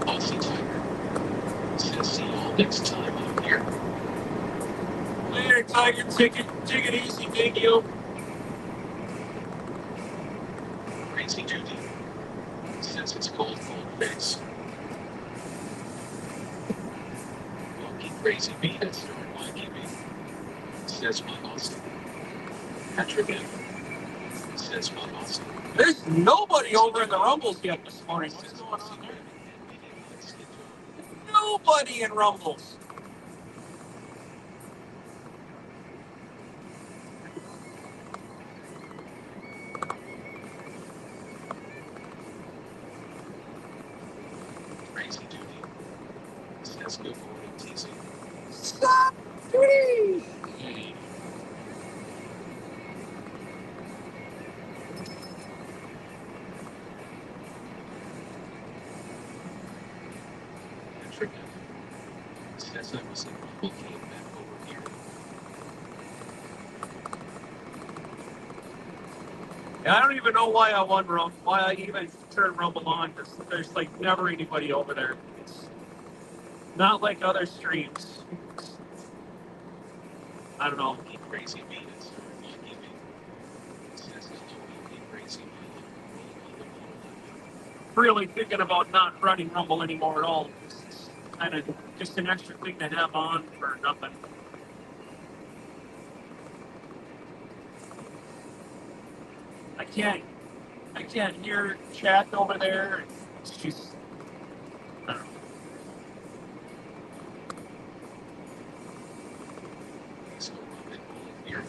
Aussie Tiger. Says see y'all next time out here. Later, Tiger. Take it easy. Thank you. Crazy Duty. Says it's cold face. Loki Crazy B at start by giving. Says my Austin. Patrick F. says what awesome. There's nobody over in the Rumbles yet this morning. What's going on there? Nobody in Rumbles. Crazy duty. Says good morning, TC. Stop, duty. Patrick F. says I was in Rumble came back over here. I don't even know why I won Rumble, why I even turned Rumble on, because there's like never anybody over there. It's not like other streams. I don't know. He crazy Venus. Lucky me. Says hello, he crazy Milo. Really thinking about not running Rumble anymore at all. It's kind of just an extra thing to have on for nothing. I can't hear chat over there. It's just, I don't know. So Robin all fear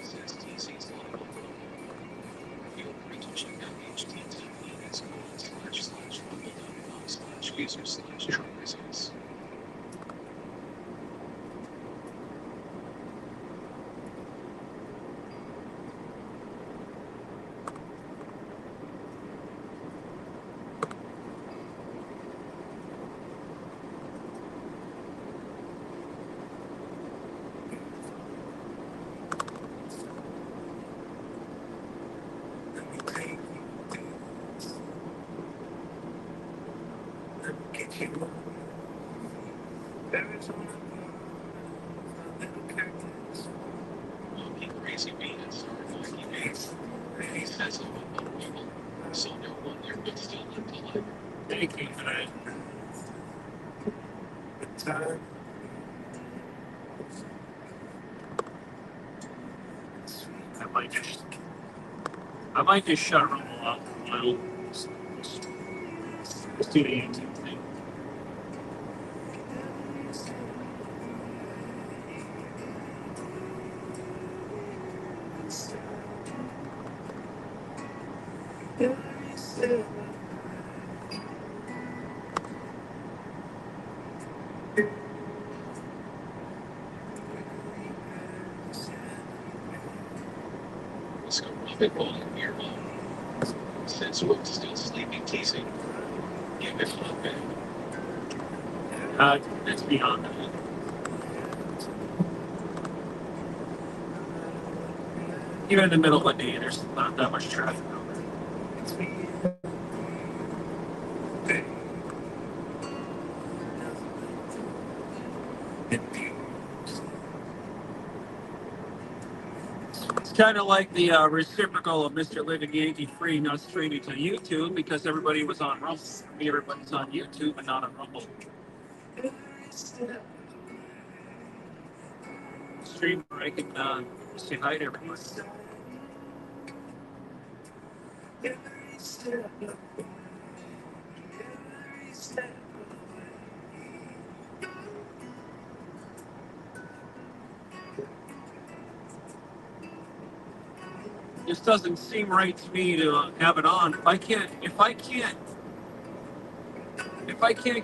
says TC's live on Rumble. Feel free to check out https://rumble.com/user/truckers. Lucky crazy Venus. Lucky Venus. He says I'm on Rumble. So no wonder but still lived alive. Thank you for that. I might just shut Rumble off for a while. Just do the YouTube thing. Let's go Robin Bowling Beer Ball. Says Rook still sleeping teasing. Give it a look back. It's beyond that. Even in the middle of the day, there's not that much traffic over there. It's kind of like the reciprocal of Mr. Living Yankee Free not streaming to YouTube because everybody was on Rumble. Everybody's on YouTube and not on Rumble. Stream where I can say hi to everybody. This doesn't seem right to me to have it on. If I can't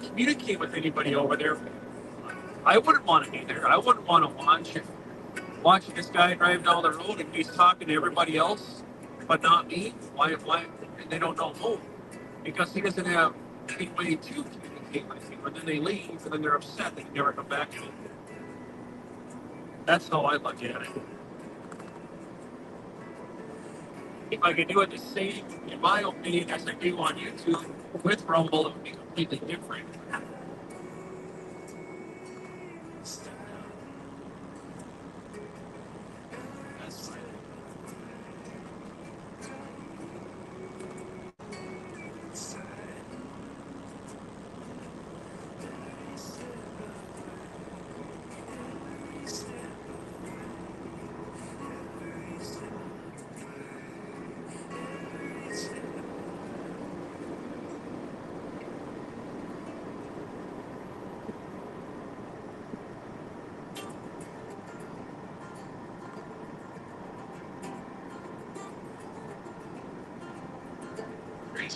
communicate with anybody over there, I wouldn't want to be there. I wouldn't want to watch this guy drive down the road and he's talking to everybody else, but not me. Why? And they don't know who, because he doesn't have anybody to communicate with you. And then they leave, and then they're upset that you never come back to them. That's how I look at it. If I could do it the same, in my opinion, as I do on YouTube with Rumble, it would be completely different. That's right.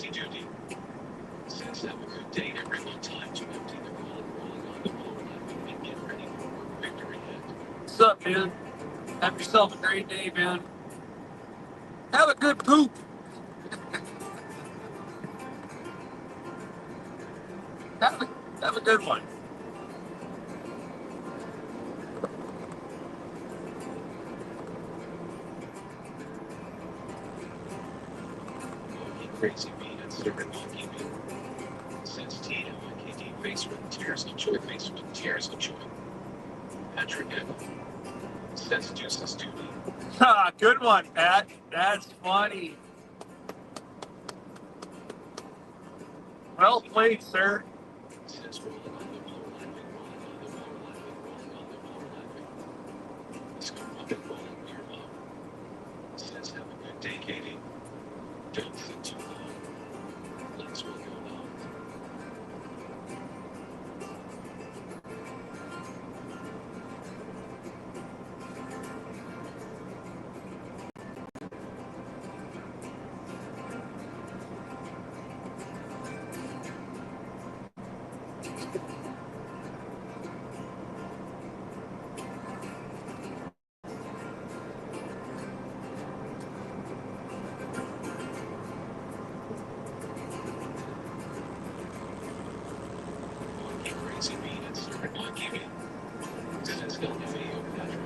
Crazy Duty says have a good day everyone. Time to empty the wallet, rolling on the floor, laughing and get ready for work. Victory head. What's up, man? Have yourself a great day, man. Have a good poop. Have a good one. Monkey Crazy B and Stupid Monkey B says TMIKD face with tears of joy, face with tears of joy. Patrick F says deuces duty. Ha, good one, Pat. That's funny. Well played, sir. Says rolling on the floor, laughing, rolling on the floor, laughing, rolling on the floor, laughing. Let's go up and rolling beer love. Says have a good day, Katie. Don't think too long. Legs will go on. Monkey Crazy B and Stupid Monkey B says LMAO Patrick.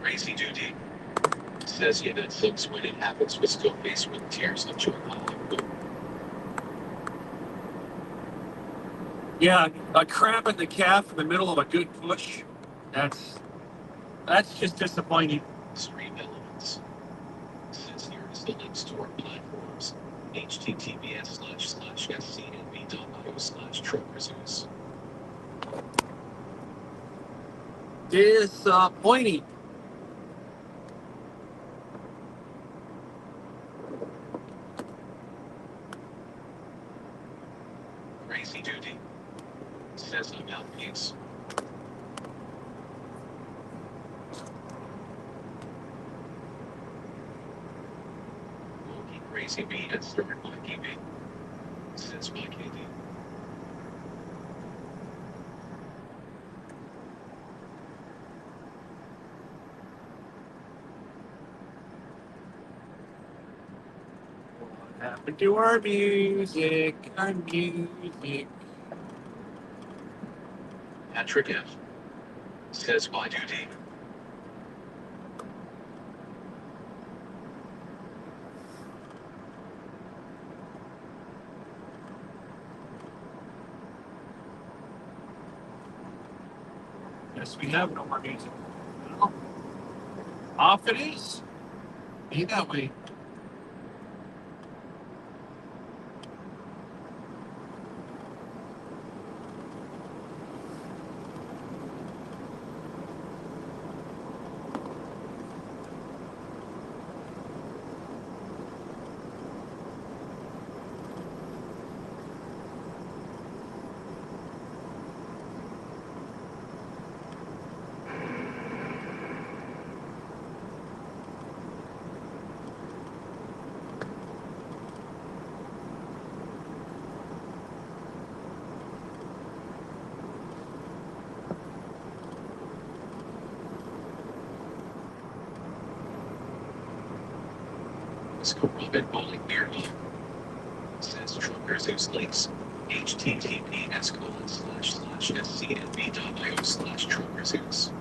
Crazy Duty says yeah, that sucks when it happens. Let's go face with tears of joy. Yeah, a cramp in the calf in the middle of a good push. That's just disappointing. Stream Elements says here is the links to our platforms. https://scnv.io/truckerzoos. Disappointing. Crazy Duty says I'm out. Peace. Monkey Crazy B and Stupid Monkey B says my KD. What happened to our music? Our music. Patrick F says my duty. Yes, we have no more music. Well, off it is. Be that way. Let's go Robin Bowling Beer Love says Truckers links. https://scnv.io/truckerzoos.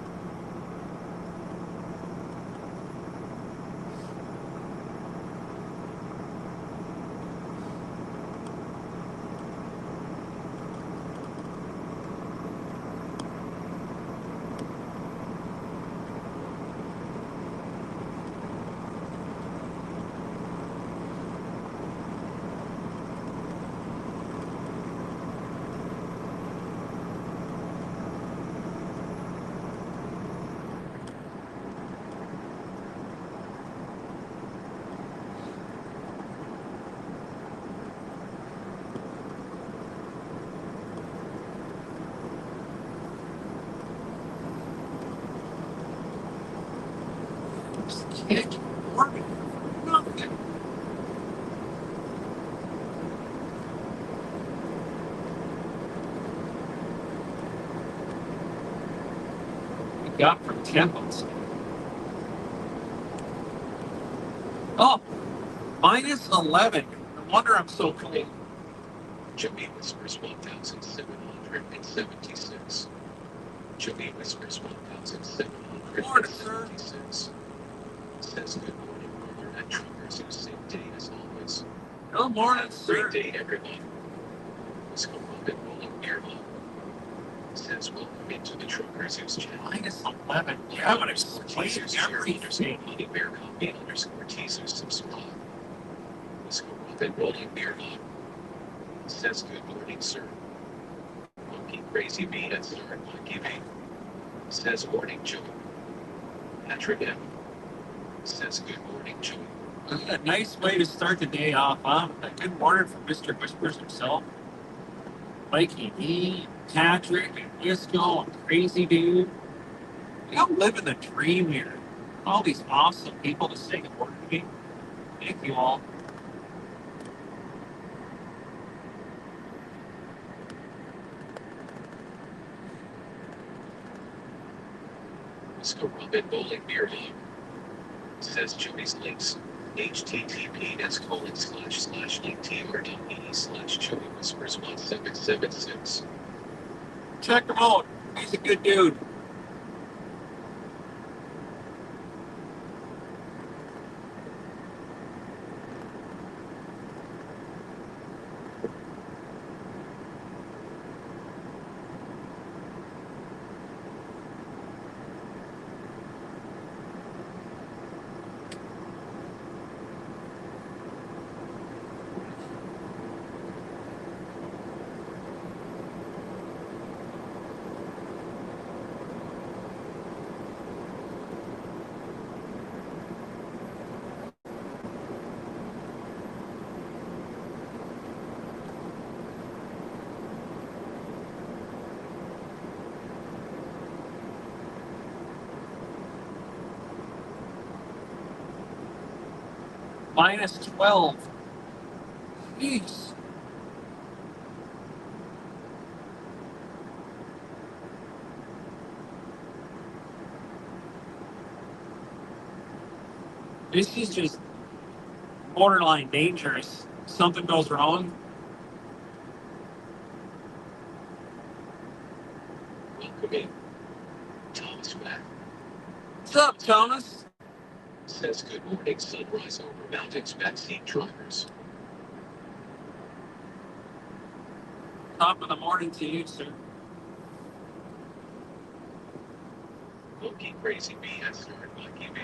got from Temples. Oh, minus 11. No wonder I'm so cold. Jimmy whispers 1,776. Jimmy whispers 1,776. Says good morning, brother at Truckers who same day as always. Good morning, sir. Great day, everyone. Let's go up and rolling beer hall. Says welcome into the Truckers who's channel. Minus 11. Yeah, but it's Teasers share underscore money bear copy underscore teasers subscribe. Let's go up and rolling beer hall. Says good morning, sir. Monkey crazy bee at start monkey bee. Says morning, Joey. Patrick M. Says good morning, Joey. A nice way to start the day off, huh? A good morning from Mr. Whispers himself. Mikey E, Patrick, and Wisco, and Crazy Dude. I'm living the dream here. All these awesome people to say good morning to me. Thank you all. Let's go Robin bowling beer hall. Says Joey's links. https://linktr.ee/Joey Whispers 1776. Check him out. He's a good dude. Minus 12. Jeez. This is just borderline dangerous. Something goes wrong. Welcome in. Thomas Mack. What's up, Thomas? Says good morning, sunrise over mountains, backseat drivers. Top of the morning to you, sir. Monkey crazy bee at start monkey bee.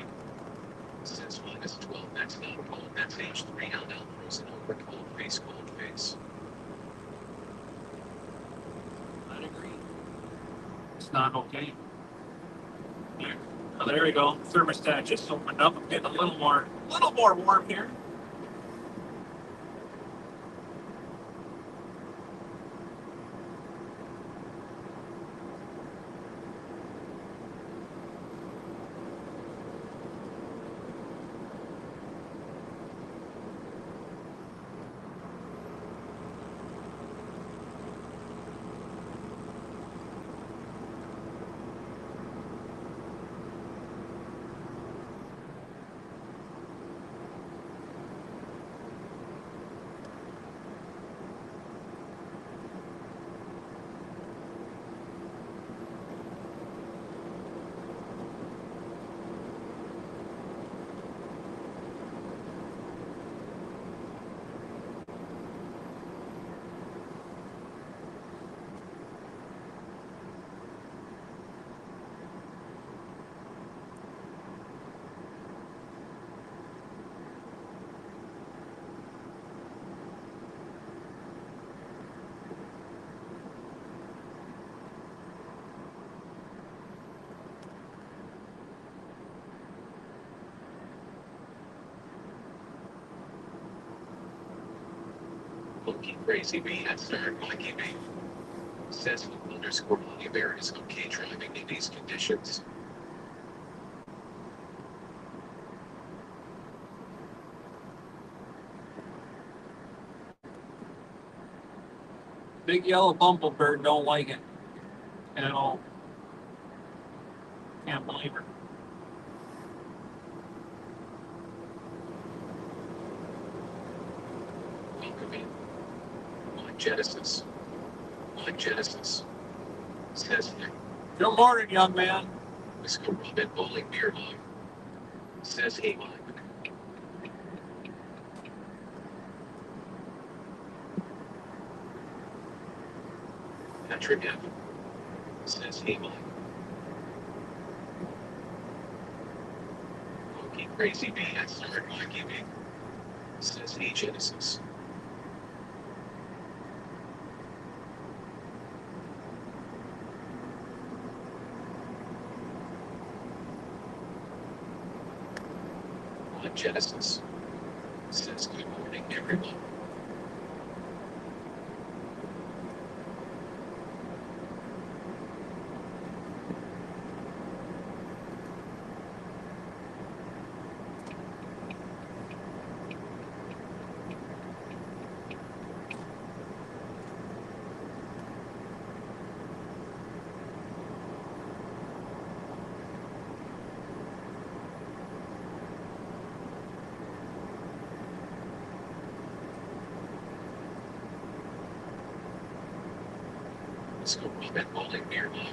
Says minus 12, that's not cold, that's H3 out now frozen over cold face, cold face. I'd agree. It's not okay. There. Oh, there we go. Thermostat just opened up. I'm getting a little more warm here. Monkey crazy bee at start monkey bee. Says underscore money bear is okay driving in these conditions. Big yellow bumblebird don't like it at all. Can't believe her. Welcome in. My Genesis. My Genesis. Says Nick. Good morning, young man. Mr. Robin Bowling Beer Mug. Says hey Mike. Patrick F. Says hey Mike. Monkey Crazy B at Start Mikey B. Says hey Genesis. My Genesis. Says good morning everyone. Mr. Robin Bowling Beer Mug.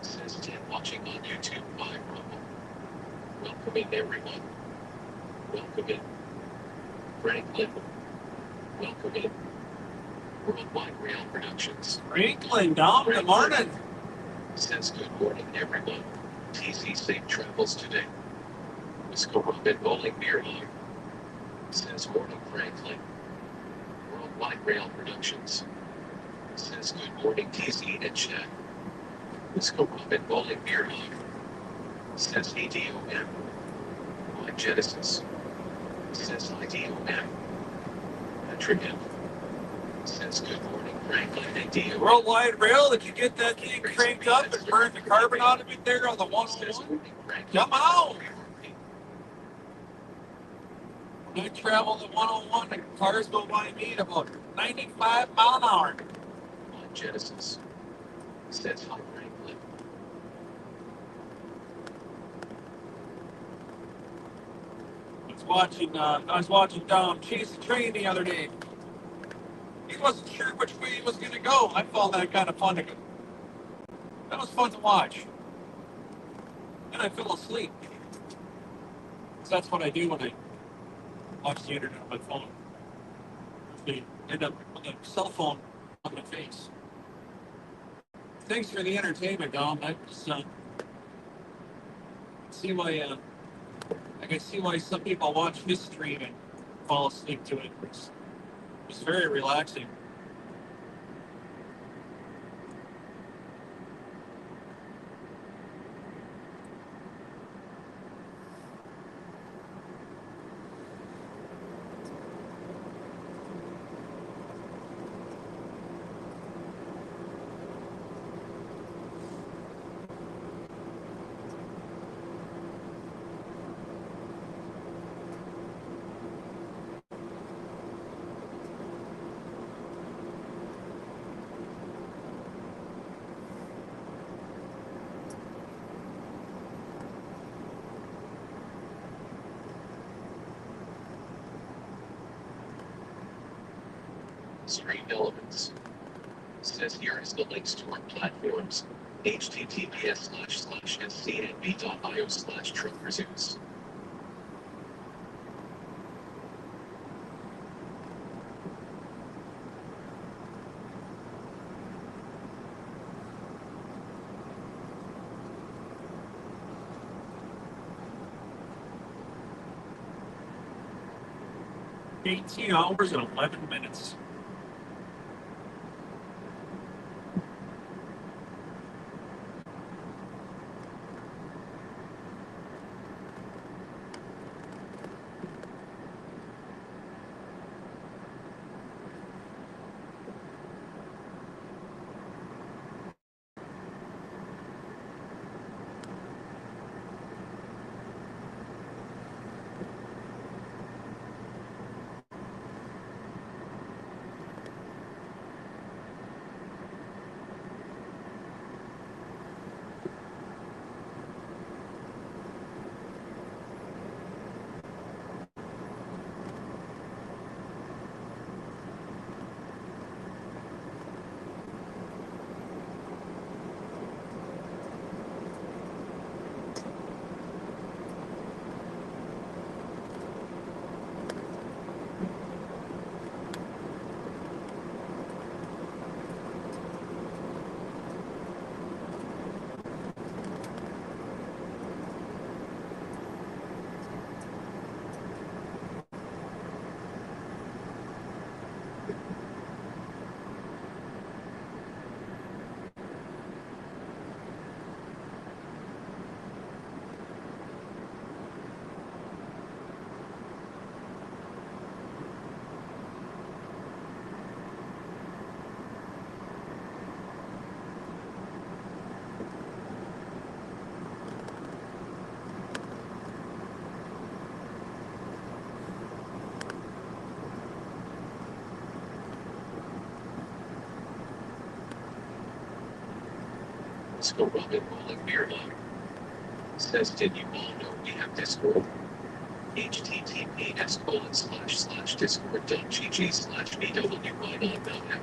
Says 10 watching on YouTube by Rumble. Welcome in everyone. Welcome in. Franklin. Welcome in. Worldwide Rail Productions. Franklin, Dom, good morning. Says good morning everyone. TC safe travels today. Mr. Robin Bowling Beer Mug. Says morning Franklin. Worldwide Rail Productions. Says good morning TC and Chad. Mr. Robin Bowling Beer Mug. Says ADOM. My Genesis. Says IDOM. Patrick M. Says good morning Franklin and DOM. Worldwide Rail, did you get that thing cranked up and burn the carbon out of it there on the Says 101? morning Franklin. Come on! When I travel the 101, the cars go by me at about 95 mile an hour. My Genesis. Says hi Franklin. I was watching Dom chase the train the other day. He wasn't sure which way he was going to go. I found that kind of fun. That was fun to watch. And I fell asleep. So that's what I do when I watch the internet on my phone. I end up with a cell phone on my face. Thanks for the entertainment, Dom. I can see why some people watch this stream and fall asleep to it. It's very relaxing. Stream Elements. Says here is the links to our platforms. https://scnb.io/truckerzoos. $18 and 11 minutes. Let's go Robin Rolling Beer Log. Says did you all know we have Discord? https://discord.gg/bwy9.f.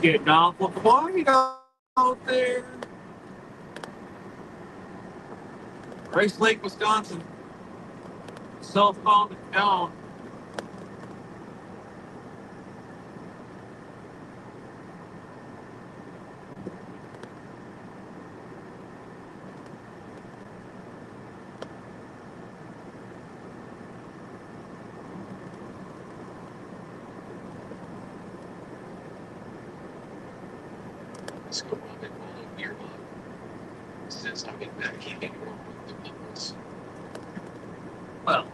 Getting awful quiet out there. Rice Lake, Wisconsin. Cell phone down. Let's go Robin Polo Beer Mug. Says I'm in back keeping warm with the bubbles. Well,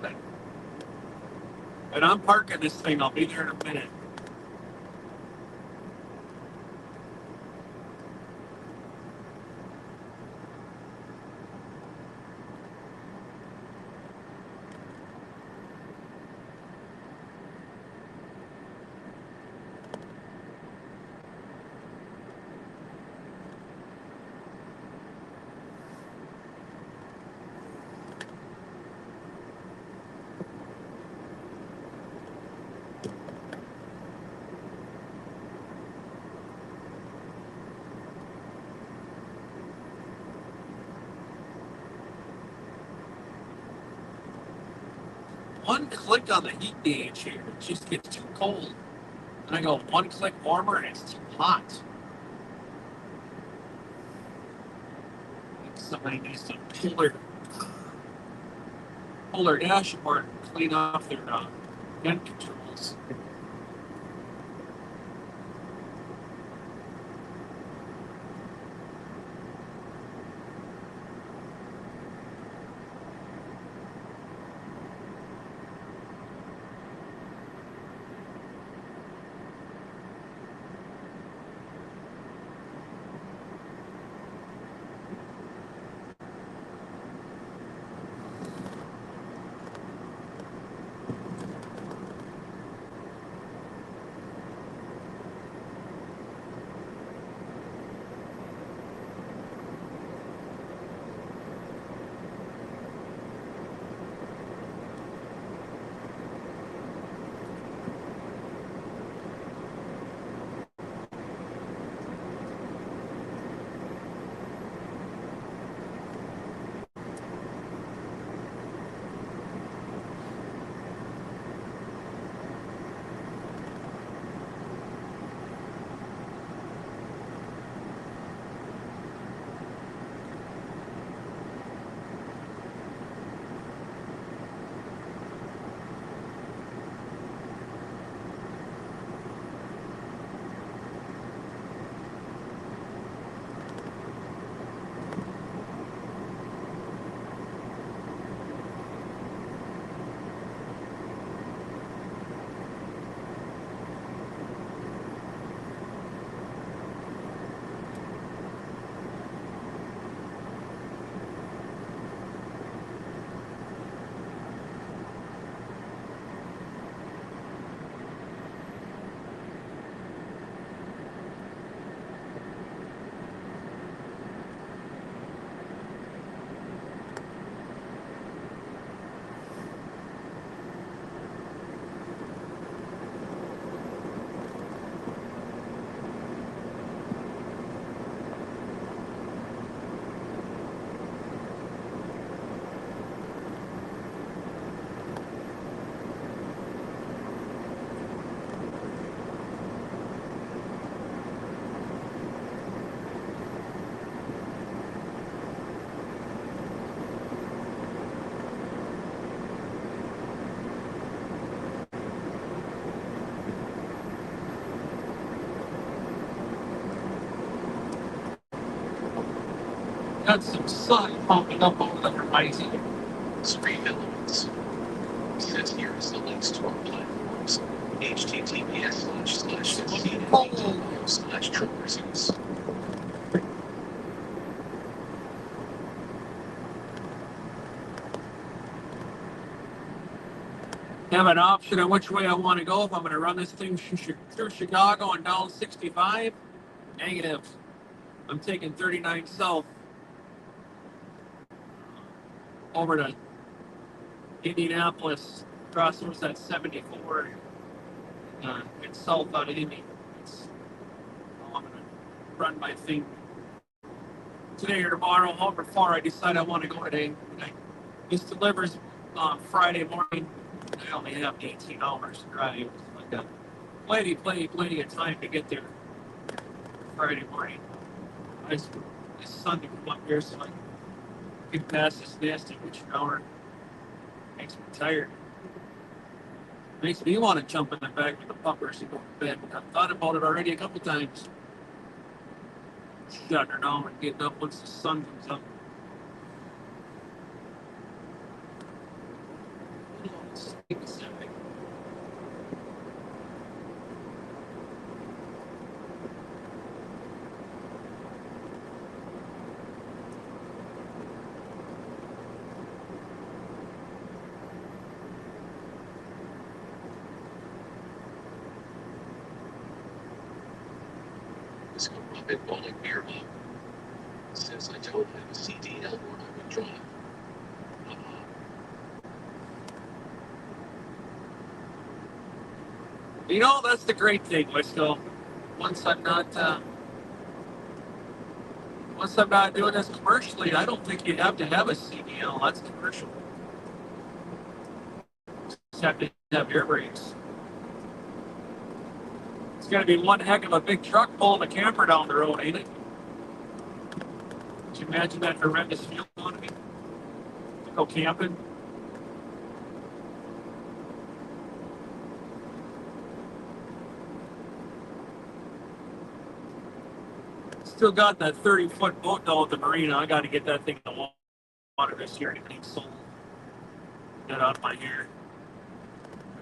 and I'm parking this thing. I'll be there in a minute. One click on the heat gauge here, it just gets too cold. And I go one click warmer and it's too hot. Like somebody needs to pull their dashboard and clean off their gun controls. Got some sun popping up over the horizon. Stream elements. Says here is the links to our platforms. https://16.bio/troopersoups. Have an option on which way I want to go. If I'm going to run this thing through Chicago and down 65, negative. I'm taking 39 south over to Indianapolis, crossovers at 74, and south out of Indy. run my thing today or tomorrow, however far I decide I want to go today. This delivers on Friday morning. I only have 18 hours to drive. So I got plenty of time to get there Friday morning. It's Sunday come up here, so I can get past this nasty witch hour. Makes me tired. Makes me want to jump in the back with the puppers and go to bed. I've thought about it already a couple times. Shutting her down and getting up once the sun comes up. Let's go Robin Bowling Beer Mug. Says I don't have a CDL or I would drive. You know, that's the great thing, Wisco. Once I'm not doing this commercially, I don't think you have to have a CDL. That's commercial. You just have to have air brakes. It's going to be one heck of a big truck pulling a camper down the road, ain't it? Could you imagine that horrendous fuel economy? To go camping? Still got that 30-foot boat down at the marina. I got to get that thing in the water this year. Anything sold. Get out of my hair.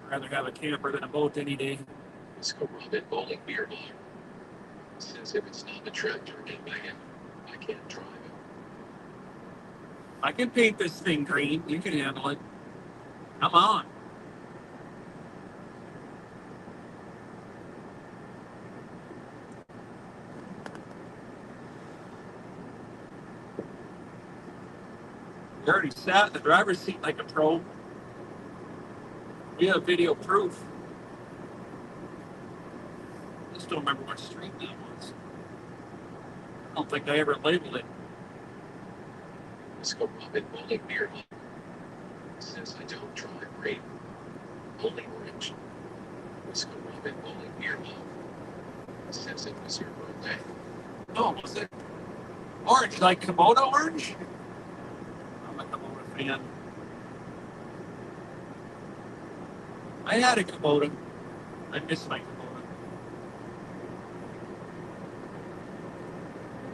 I'd rather have a camper than a boat any day. Let's go Robin Bowling Beer Mug. Says if it's not a tractor and wagon, I can't drive it. I can paint this thing green. You can handle it. Come on. You already sat in the driver's seat like a pro. We have video proof. I just don't remember what street that was. I don't think I ever labeled it. Let's go Robin Bowling Beer Mug. Says I don't drive green. Only orange. Let's go Robin Bowling Beer Mug. Says it was your birthday. Oh, was it? Orange, like Komodo orange? I'm a Komodo fan. I had a Komodo. I miss my Komodo.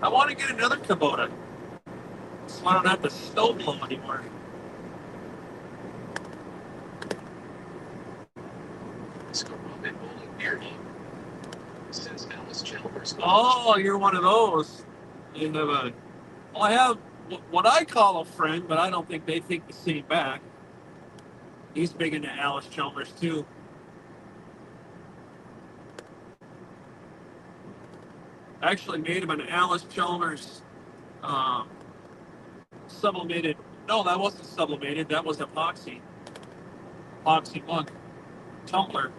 I want to get another Komodo. So I don't have to snow blow anymore. Let's go Robin Bowling Beer Mug. Says Alice Chalmers. Oh, you're one of those. You have a. Well, I have what I call a friend, but I don't think they think the same back. He's big into Alice Chalmers too. I actually made him an Alice Chalmers sublimated. No, that wasn't sublimated. That was epoxy. Epoxy mug tumbler.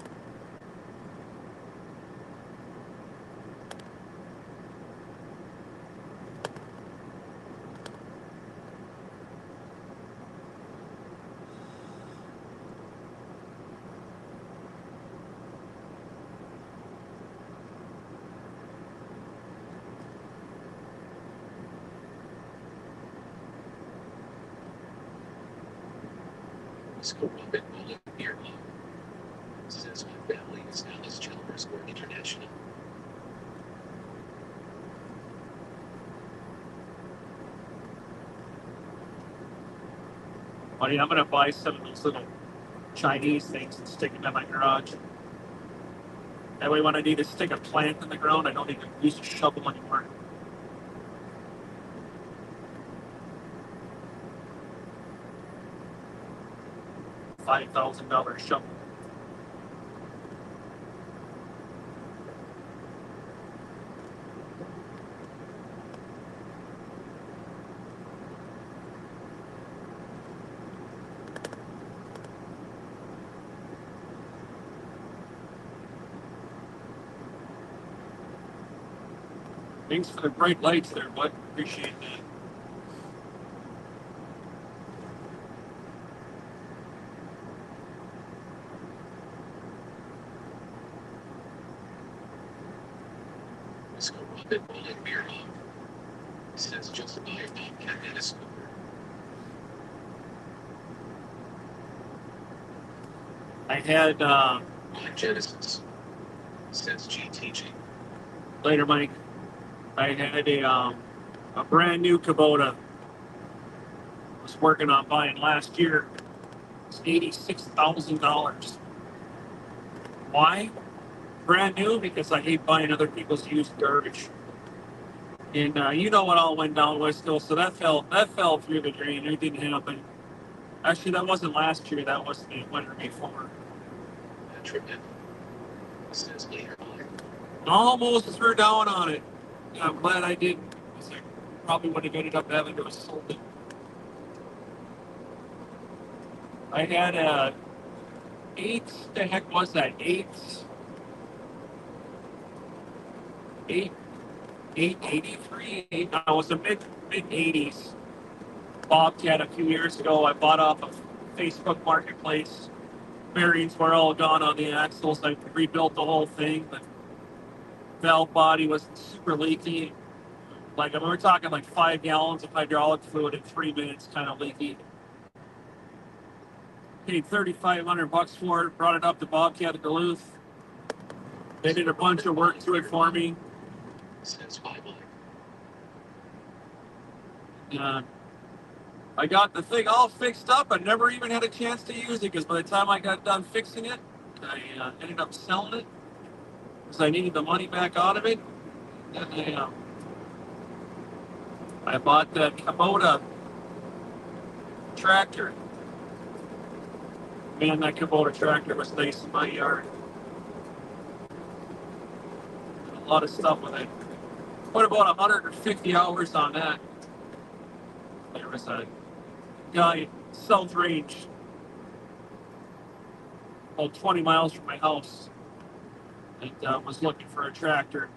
Let's go Robin Bowling Beer Mug. Says my family is Alice Chalmers or International. Buddy, I'm gonna buy some of those little Chinese things and stick them in my garage. That way, when I need to stick a plant in the ground, I don't need to use a shovel anymore. $5,000 shovel. Thanks for the bright lights there, bud. Appreciate that. Let's go Robin Bowling Beer Hog. Says just buy a Bobcat and a scooter. I had My Genesis. Says GTG. later, Mike. I had a brand new Kubota. I was working on buying last year. It's $86,000. Why? Brand new because I hate buying other people's used garbage. And you know what all went down with still, so that fell through the drain. It didn't happen. Actually, that wasn't last year. That was the winter before. Patrick F. Says later on. Almost threw down on it. I'm glad I didn't. Because I probably would have ended up having to have sold it. I had a 8. The heck was that? 883. It was a mid 80s Bobcat a few years ago. I bought off of Facebook Marketplace. Bearings were all gone on the axles. I rebuilt the whole thing. The valve body was super leaky. Like, I mean, we're talking like 5 gallons of hydraulic fluid in 3 minutes, kind of leaky. Paid $3,500 for it. Brought it up to Bobcat Duluth. They did a bunch of work to it for me. Says bye bye. I got the thing all fixed up. I never even had a chance to use it because by the time I got done fixing it, I ended up selling it because I needed the money back out of it. And I bought that Kubota tractor. Man, that Kubota tractor was nice in my yard. Did a lot of stuff with it. Put about 150 hours on that. There was a guy south range, about 20 miles from my house, and was looking for a tractor.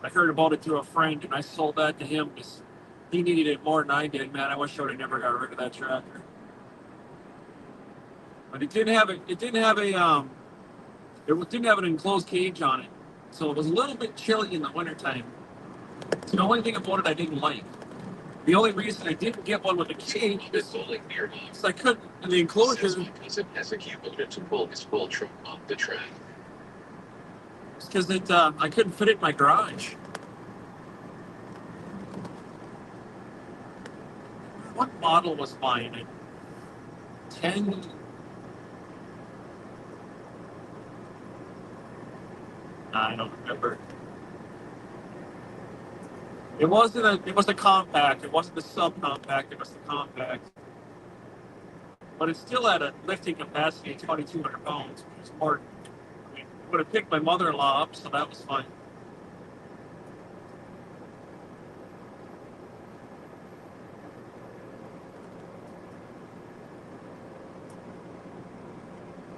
I heard about it through a friend, and I sold that to him because he needed it more than I did. Man, I wish I would have never got rid of that tractor. But it didn't have an enclosed cage on it, so it was a little bit chilly in the wintertime. It's the only thing about it I didn't like. The only reason I didn't get one with a cage is Bowling Beer Hog. I couldn't, in the enclosure, Says my cousin has a Kubota to pull his full truck off the track. because I couldn't fit it in my garage. What model was mine? 10. I don't remember. It was a compact. It wasn't the subcompact. It was the compact. But it still had a lifting capacity of 2,200 pounds, which was more. I mean, it would have picked my mother-in-law up, so that was fine.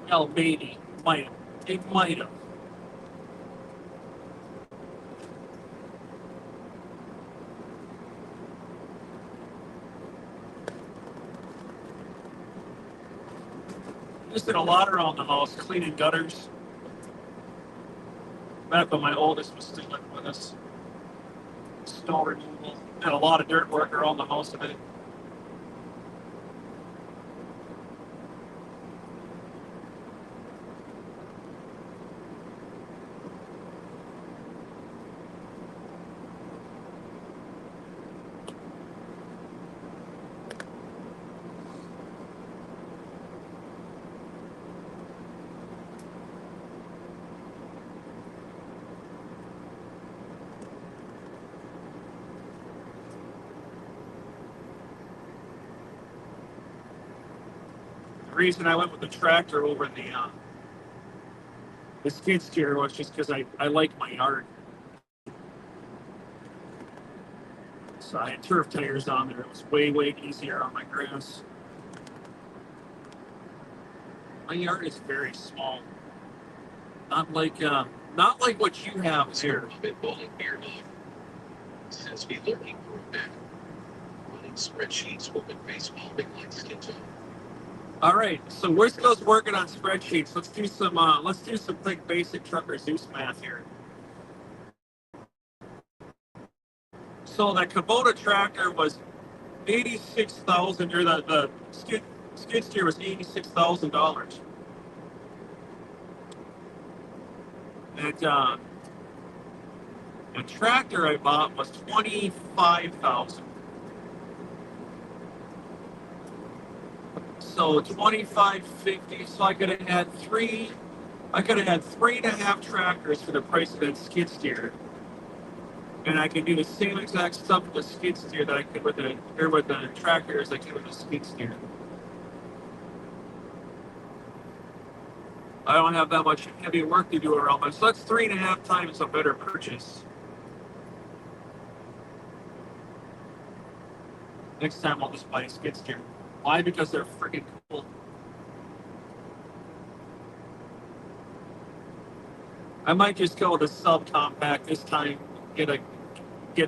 Well, maybe. It might have. Just did a lot around the house, cleaning gutters. Back when my oldest was still living with us. Snow removal. Did a lot of dirt work around the house of it. The reason I went with the tractor over the skid steer was just because I like my yard. So I had turf tires on there. It was way, way easier on my grass. My yard is very small. Not like what you have Let's here. go Robin Bowling Beer Hog. Says be looking for a bed. Running spreadsheets will make baseball big like skin tone. All right, so we're still working on spreadsheets. Let's do some quick basic trucker Zeus math here. So that Kubota tractor was 86,000, or the skid steer was $86,000, and the tractor I bought was 25,000. So 2550. So I could have had three. I could have had 3.5 tractors for the price of that skid steer, and I could do the same exact stuff with the skid steer that I could with the tractor as I could with the skid steer. I don't have that much heavy work to do around my. So that's 3.5 times a better purchase. Next time I'll just buy a skid steer. Why? Because they're freaking cool. I might just go with a subcompact this time. Get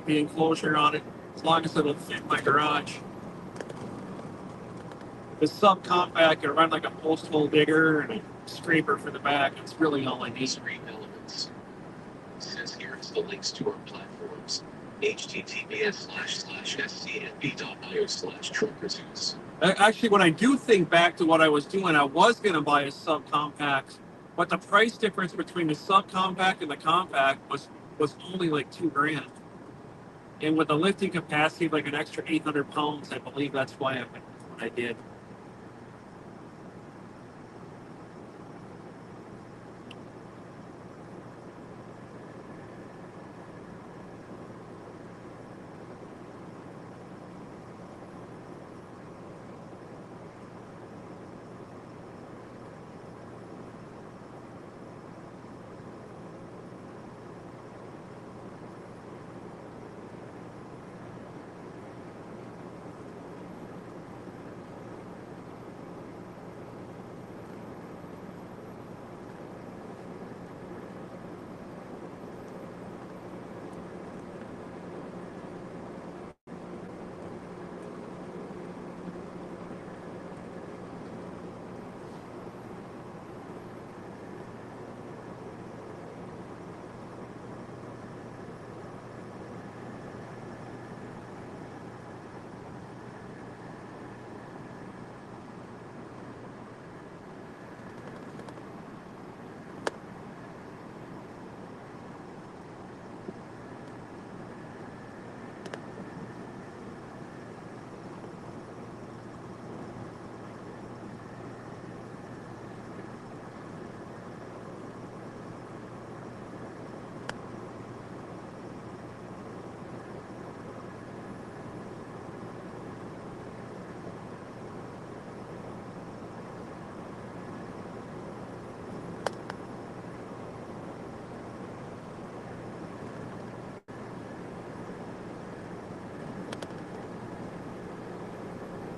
the enclosure on it, as long as it'll fit my garage. The subcompact can run like a post hole digger and a scraper for the back. It's really all I need. Screen elements. Says here is the links to our platforms. https://scnb.io/truckerzeus. Actually, when I do think back to what I was doing, I was going to buy a subcompact, but the price difference between the subcompact and the compact was only like $2,000. And with the lifting capacity of like an extra 800 pounds, I believe that's why I did.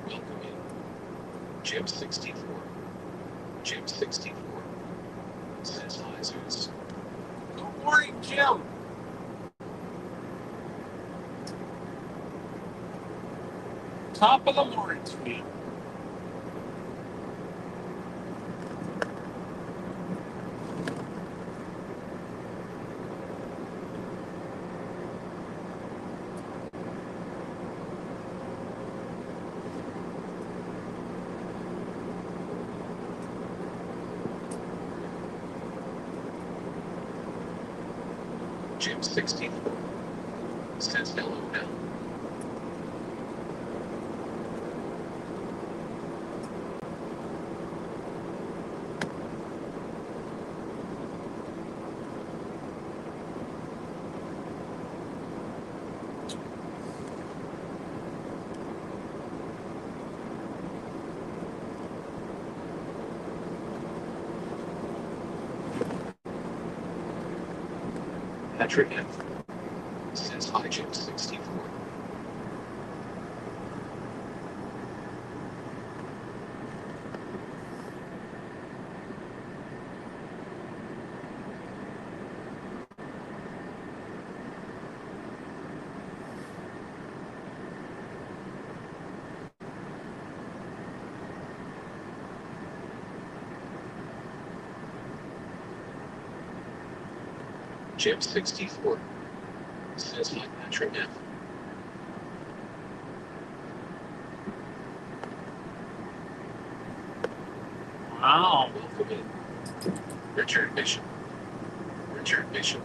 Welcome in. Jim 64. Jim 64. Says hi Zeus. Good morning, Jim. Top of the morning to me. Jim 64. Says hello now. Patrick F. Says hi Jim 64. Jim 64 says hi Patrick F. Wow. Welcome in. Richard Bishop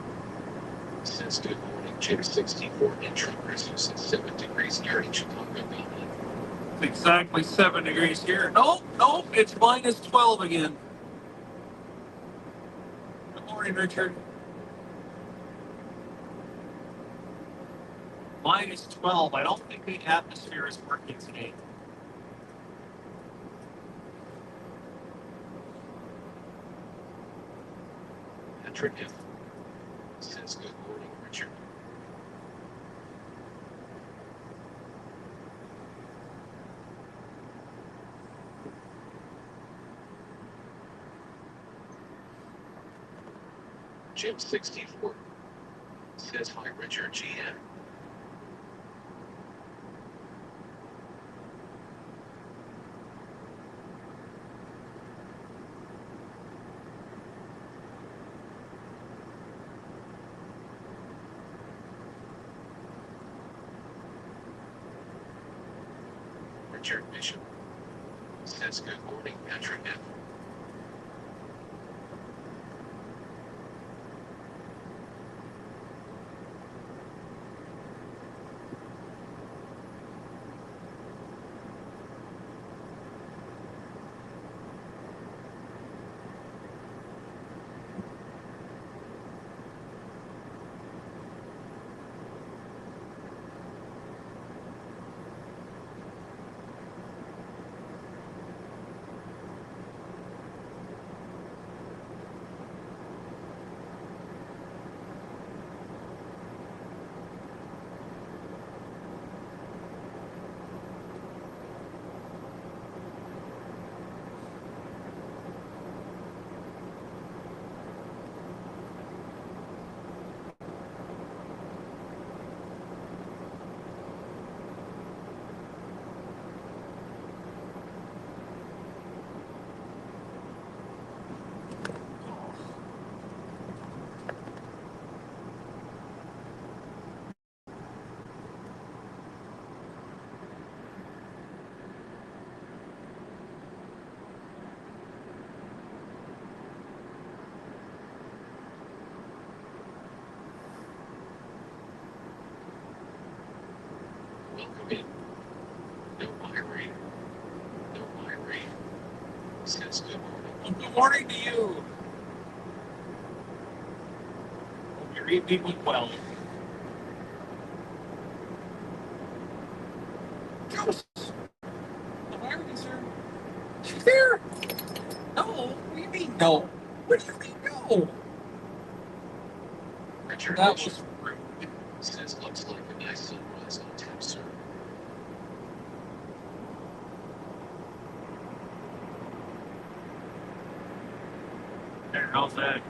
says good morning Jim 64 and truckers who says 7 degrees here in Chicago. It's exactly 7 degrees here. Nope, it's minus 12 again. Good morning, Richard. Minus 12. I don't think the atmosphere is working today. Patrick F. says good morning Richard. Jim 64 says hi Richard GM. Richard Bishop says good morning Patrick F. Welcome in. No Myrie says good morning. Well, good morning to you. Hope you're evening well. Jones. The Americans are. She's there. No. What do you mean no? What do you mean no? Richard That Bishop was rude. says looks like a nice sunrise on tap, sir. There, how's that?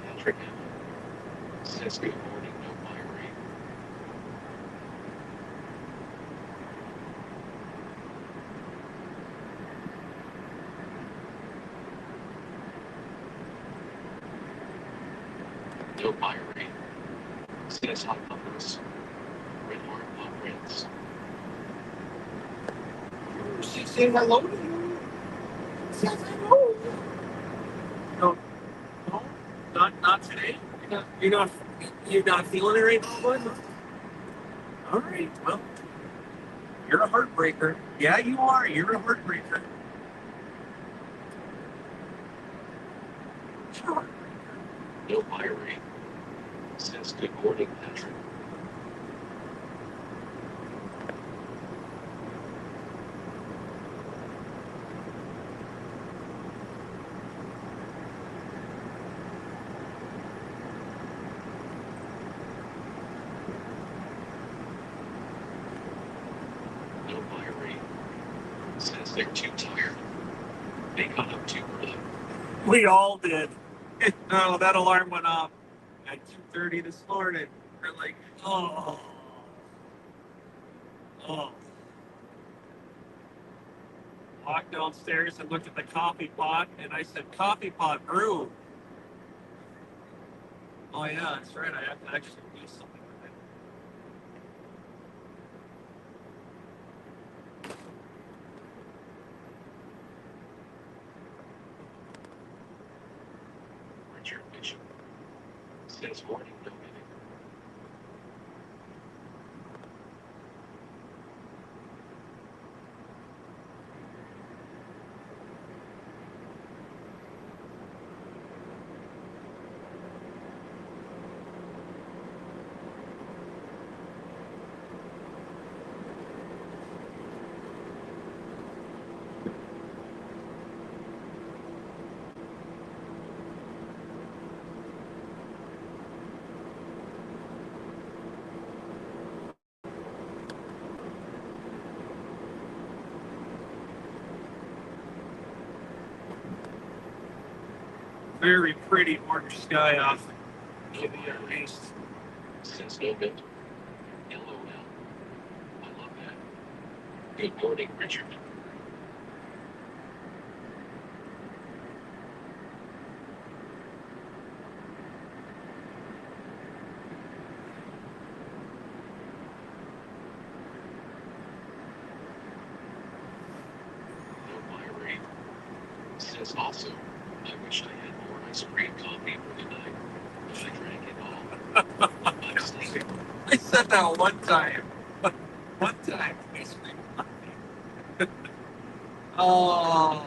Patrick F. says good morning, no Myrie. No Myrie says hi puppers. Red heart pop reds. She said hello to you. Says hello. No, no, not today. You're not feeling it right now, bud? All right, well, you're a heartbreaker. Yeah, you are. You're a heartbreaker. Sure. No Myrie says good morning, Patrick. No Myrie says they're too tired. They got up too early. We all did. Oh, that alarm went off at 2:30 this morning. We're like, oh. walked downstairs and looked at the coffee pot, and I said, "Coffee pot brew." Oh yeah, that's right. I have to actually do something with it. Richard Bishop says morning no meeting. Very pretty orange sky off to the east. Says no wind. LOL. I love that. Good morning, Richard. No Myrie says also, I wish I had more ice cream coffee for the night. But I drank it all. I'm sleeping. I said that one time. One time. Ice cream coffee. Oh.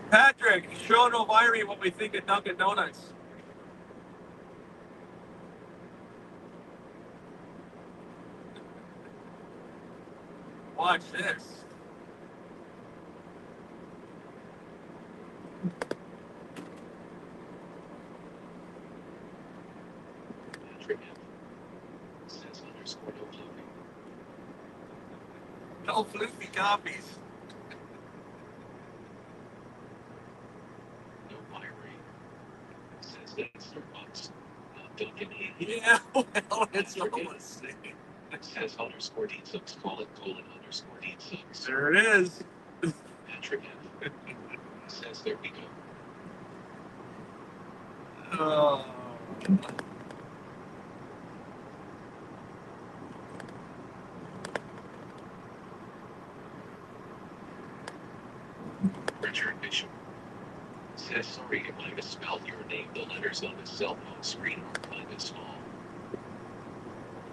Patrick, show Noviri what we think of Dunkin' Donuts. Watch this. Patrick F. says underscore no floating. No floofy copies. No Myrie says that's Starbucks. Duncan E. Yeah, well, it's all the same. Says underscore D6, colon underscore D6. There it is. Patrick F. says there we go. Oh. Richard Bishop says sorry if I misspelled your name. The letters on the cell phone screen are kind of small.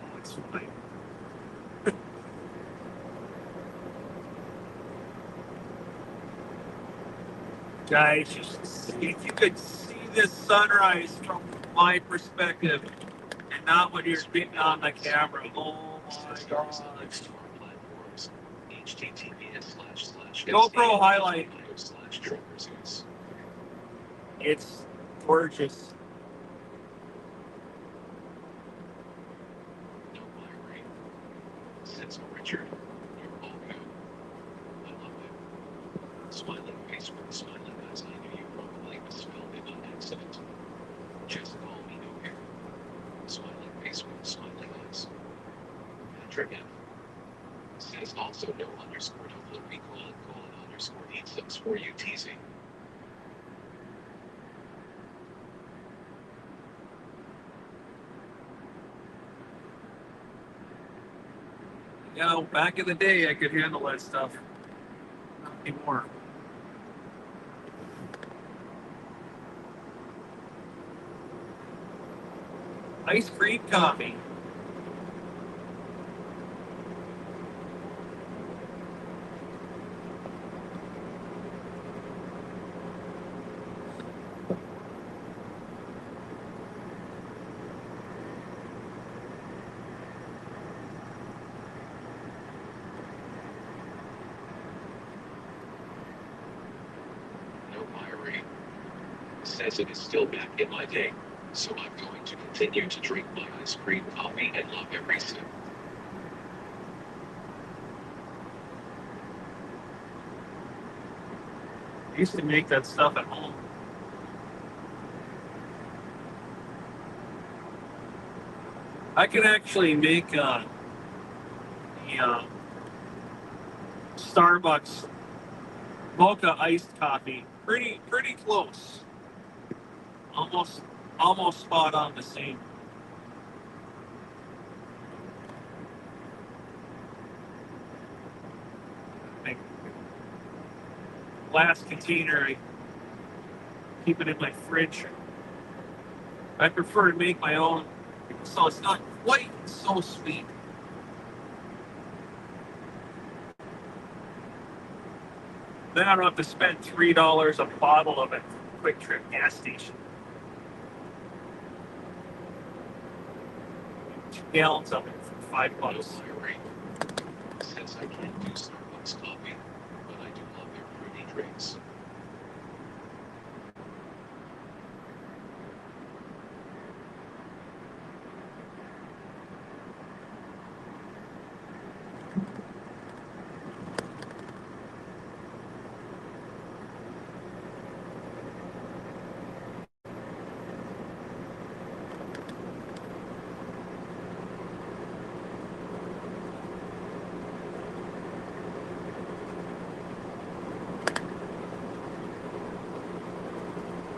Oh, it's fine. Guys, if you could see this sunrise from my perspective and not when you're getting on the camera, oh my god. Platforms. https:// GoPro highlight. /truckersnews. It's gorgeous. No Myrie says Richard, you're all good. I love it. Smiling face with a smiling eyes. I knew you probably misspelled it on accident. Just call me no hair. Smiling face with smiling eyes. Patrick F. says also no underscore no floaty colon underscore D6 for you teasing. You know, back in the day, I could handle that stuff. Not anymore. Ice cream coffee. No Myrie says it is still back in my day, so I'm going to continue to drink my ice cream coffee and love every sip. I used to make that stuff at home. I could actually make the Starbucks mocha iced coffee. Pretty close. Almost spot on the same. Like, glass container, I keep it in my fridge. I prefer to make my own, so it's not quite so sweet. Then I don't have to spend $3 a bottle of it from Quick Trip gas station. 2 gallons of it for $5. Since I can't do Starbucks coffee, but I do love their fruity drinks.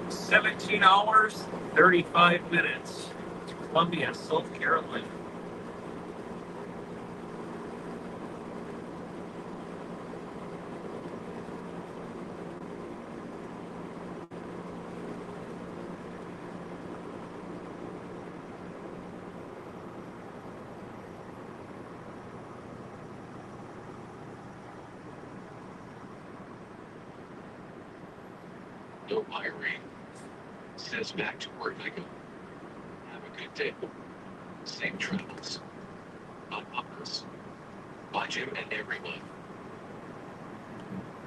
$17, 35 minutes to Columbia, South Carolina. No Irene. Says back to work I go. Have a good day. Safe travels. Bye, Poppers. Bye, Jim and everyone.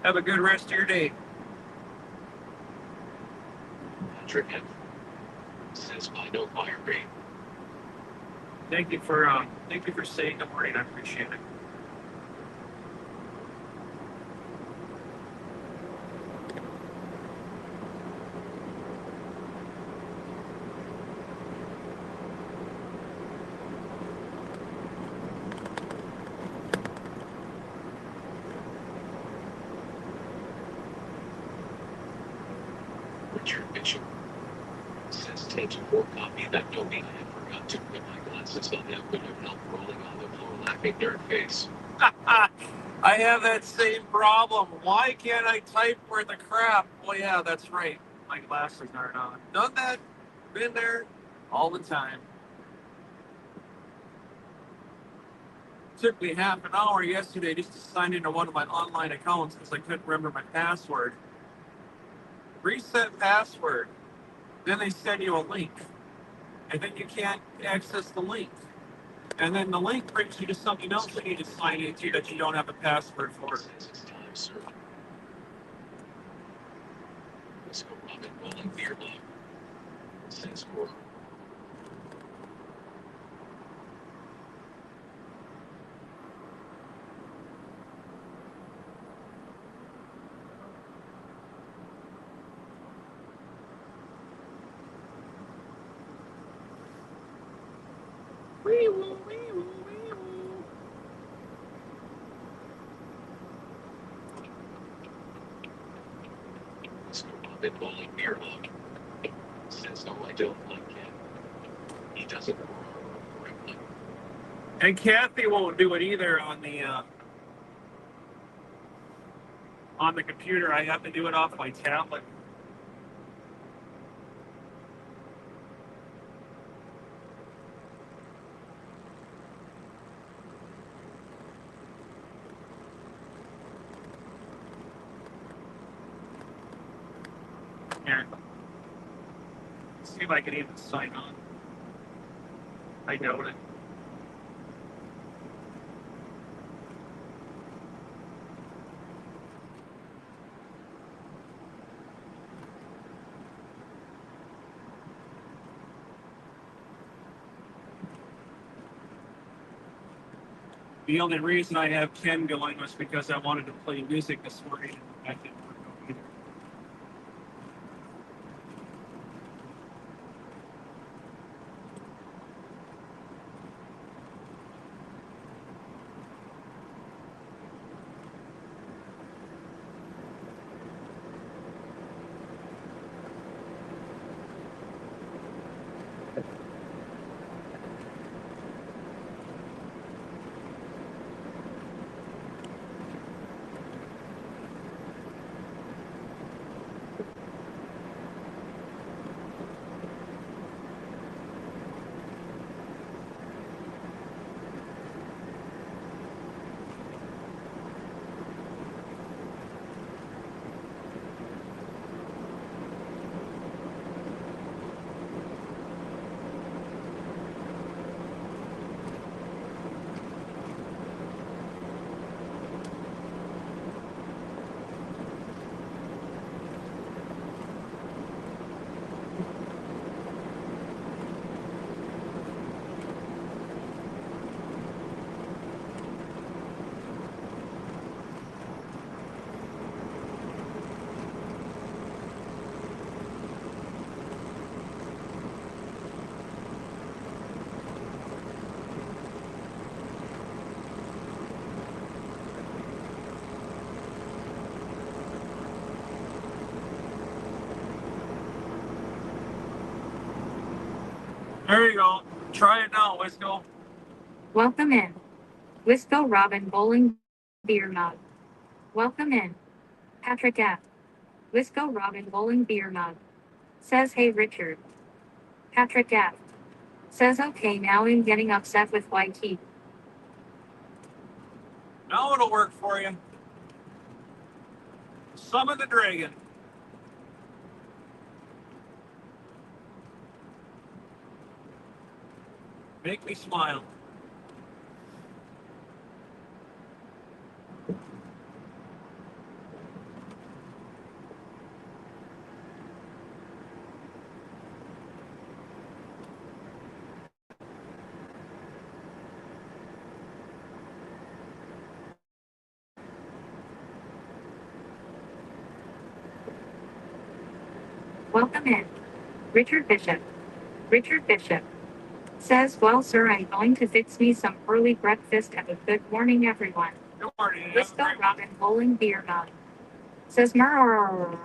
Have a good rest of your day. Patrick F. Says bye, no Irene. Thank you for saying good morning. I appreciate it. Richard Bishop says 10 to 4 copy that Dobie. I had forgot to put my glasses on. That would have helped. Rolling on the floor laughing nerd face. I have that same problem. Why can't I type worth a crap? Well, yeah, that's right. My glasses aren't on. Done that. Been there all the time. Took me half an hour yesterday just to sign into one of my online accounts because I couldn't remember my password. Reset password. Then they send you a link. And then you can't access the link. And then the link brings you to something else you need to sign into that you don't have a password for. Says it's time, sir. Let's go Robin rolling beer log. Says more. Wee-woo, wee-woo, wee-woo. Let's go Robin rolling beer log. Says no, I don't like him. He doesn't roar correctly. And Kathy won't do it either on the computer. I have to do it off my tablet. Here. Let's see if I can even sign on. I doubt it. The only reason I have Ken going was because I wanted to play music this morning. That didn't work out either. There you go. Try it now. Let's go. Welcome in. Wisco Robin Bowling Beer Mug. Welcome in. Patrick F. Wisco Robin Bowling Beer Mug. Says hey Richard. Patrick F. Says okay now I'm getting upset with YT. Now it'll work for you. Summon the dragon. Make me smile. Welcome in. Richard Bishop. Richard Bishop. Says, well, sir, I'm going to fix me some early breakfast. Have a good morning, everyone. Good morning. Wisco Robin Bowling Beer Mug. Says, Mer.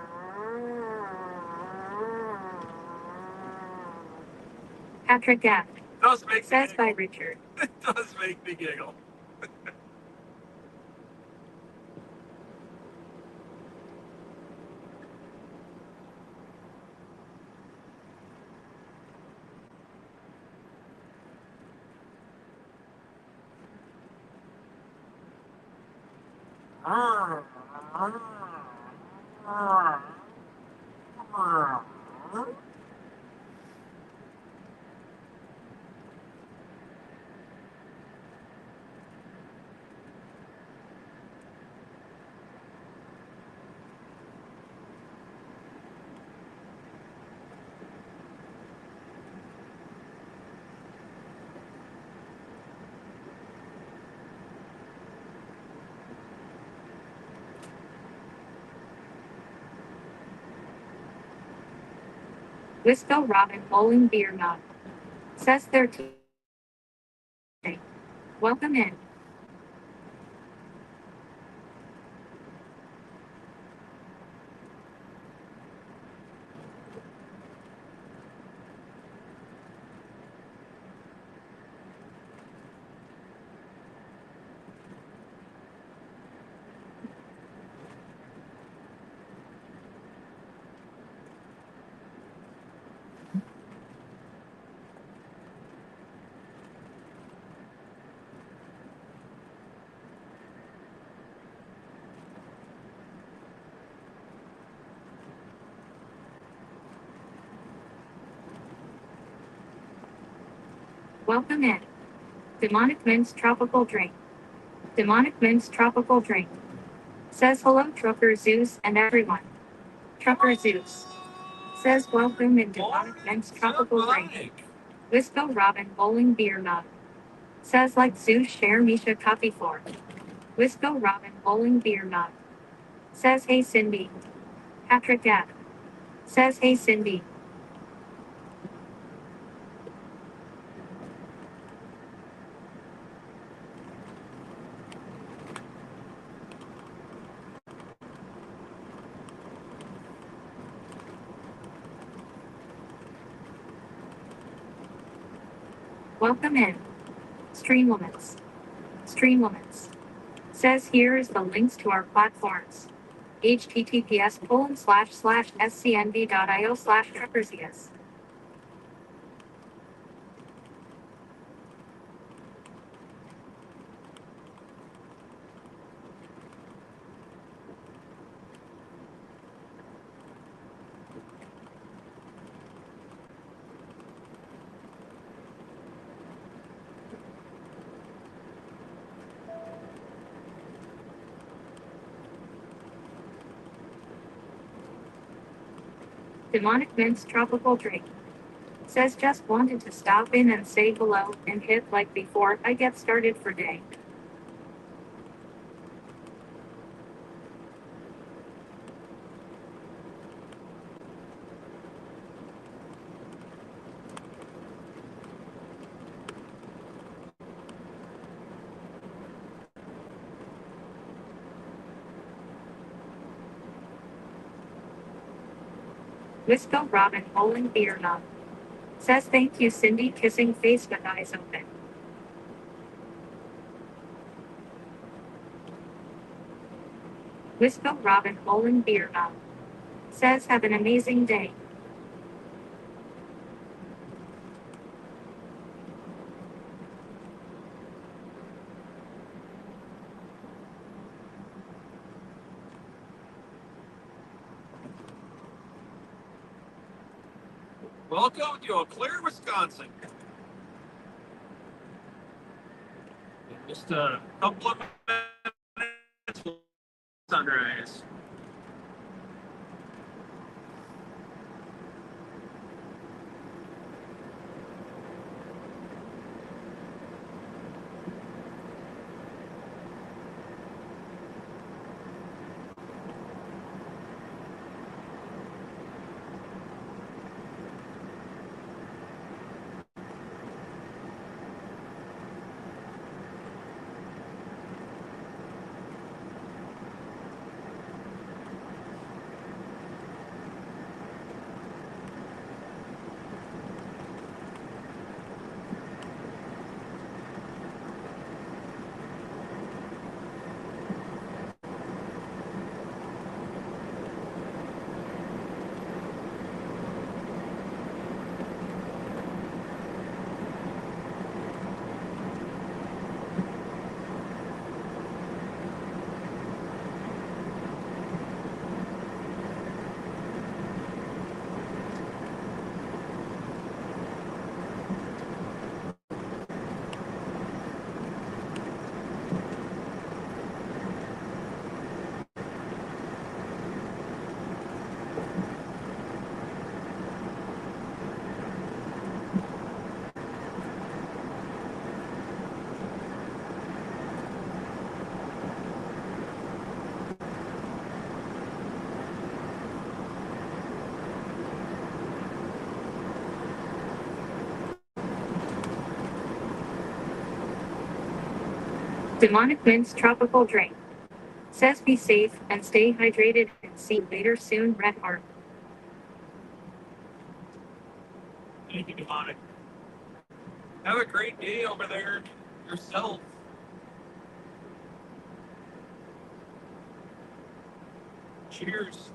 Patrick F. Does make Says me by giggle. Richard. It does make me giggle. Wisco Robin Bowling Beer Mug. Says 13. Welcome in. Welcome in. Demonic Mints Tropical Drink. Demonic Mints Tropical Drink. Says hello, Trucker Zeus and everyone. Trucker Zeus. Says welcome in Demonic Mints Tropical Drink. Wisco Robin Bowling Beer Mug. Says like Zeus share Misha coffee for. Wisco Robin Bowling Beer Mug. Says hey Cindy. Patrick F. Says hey Cindy. Welcome in. Streamlimits. Streamlimits. Says here is the links to our platforms. https://scnv.io/truckersius. Demonic Mints Tropical Drink. Says just wanted to stop in and say hello and hit like before I get started for day. Wisco Robin Bowling Beer Mug. Says thank you, Cindy, kissing face with eyes open. Whisper Robin Olin beer mouth. Says have an amazing day. Welcome to Eau Claire, Wisconsin. Just a couple of minutes till sunrise. Demonic Mints tropical drink. Says be safe and stay hydrated and see you later soon, Red Heart. Thank you, Demonic. Have a great day over there yourself. Cheers.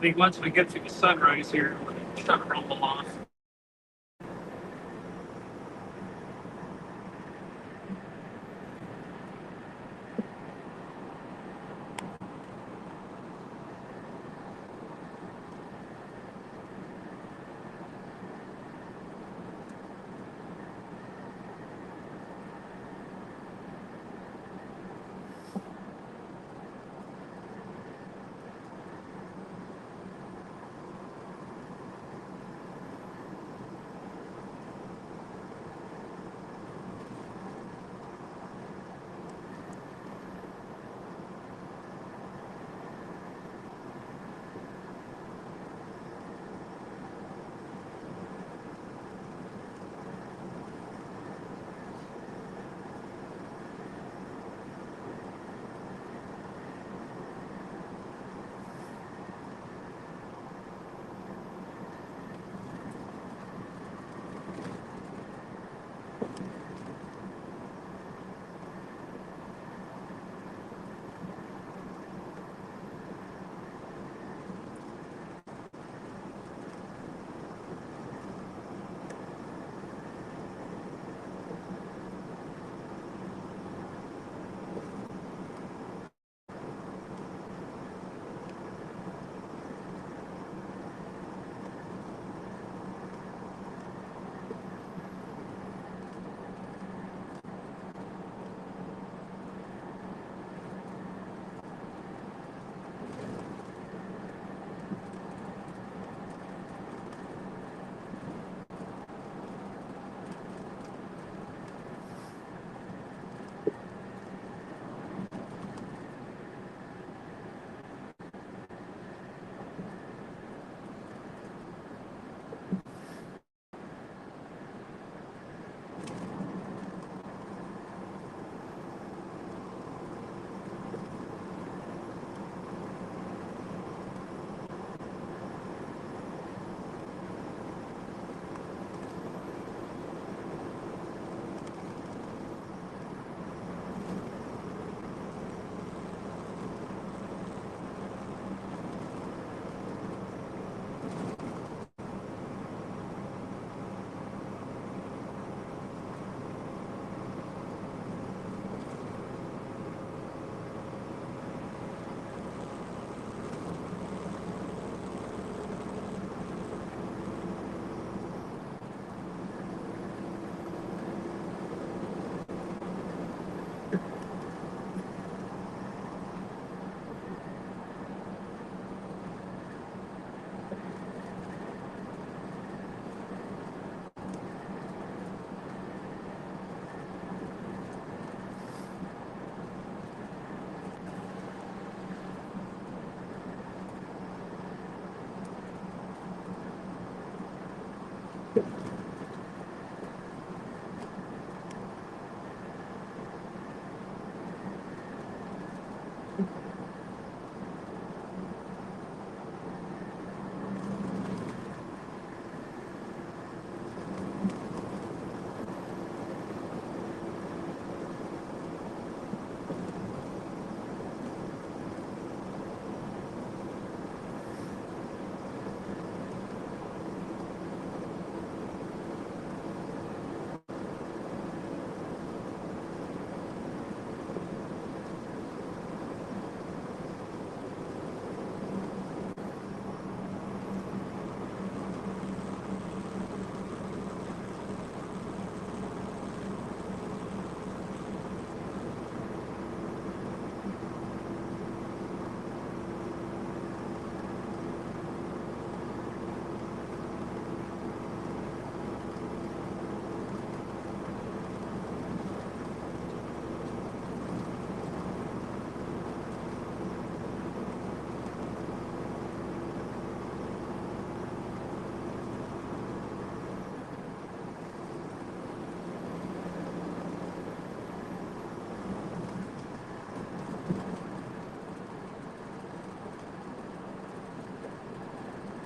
I think once we get to the sunrise here, we're going to shut rumble off.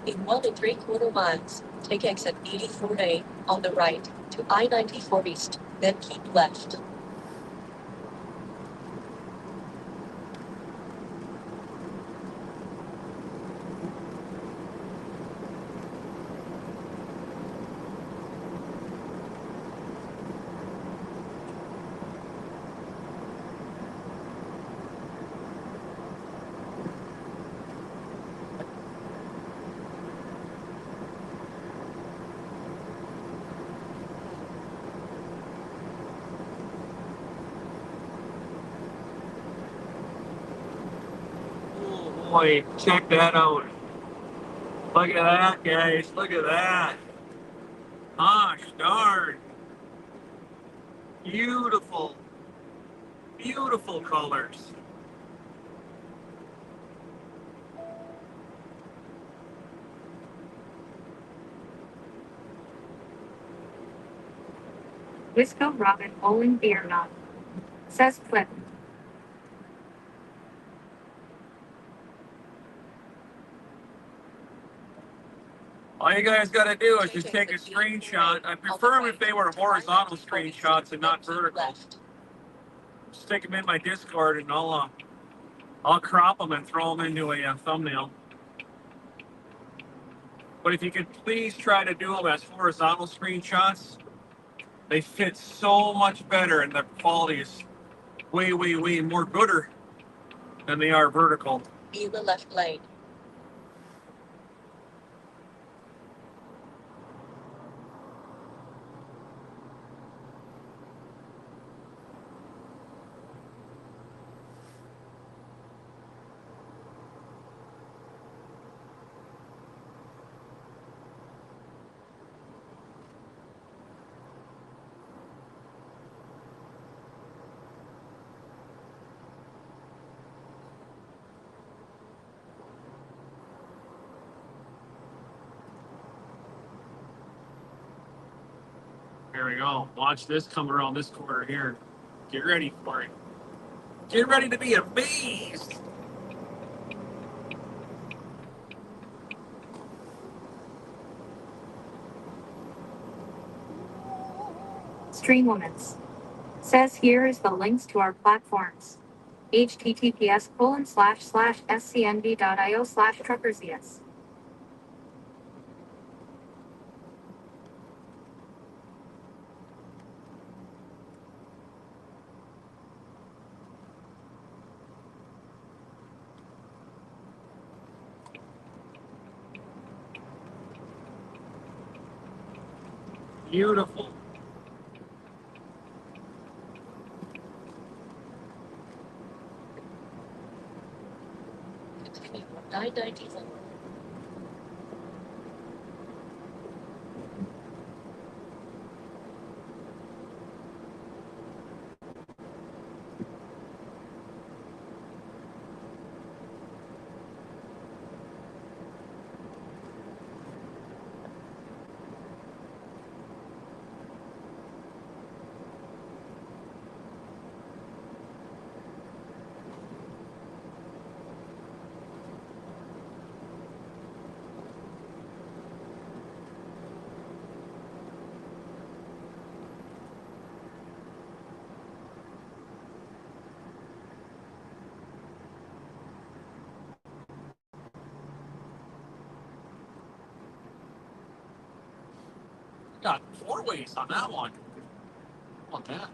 In 1 3/4 miles, take exit 84A on the right to I-94 East, then keep left. Oh boy, check that out. Look at that, guys. Look at that. Gosh darn. Beautiful. Beautiful colors. Wisco Robin Bowling Beer Knob. Says Clip. All you guys got to do is just take a screenshot. I prefer them if they were horizontal screenshots and not vertical. Stick them in my Discord and I'll crop them and throw them into a thumbnail. But if you could please try to do them as horizontal screenshots, they fit so much better and the quality is way, way, way more gooder than they are vertical. Be the left lane. Here we go. Watch this come around this corner here. Get ready for it. Get ready to be amazed. Stream Limits. Says here is the links to our platforms. https://scnv.io/truckersius. Beautiful. Continue 994. Got 4 ways on that one. How about that?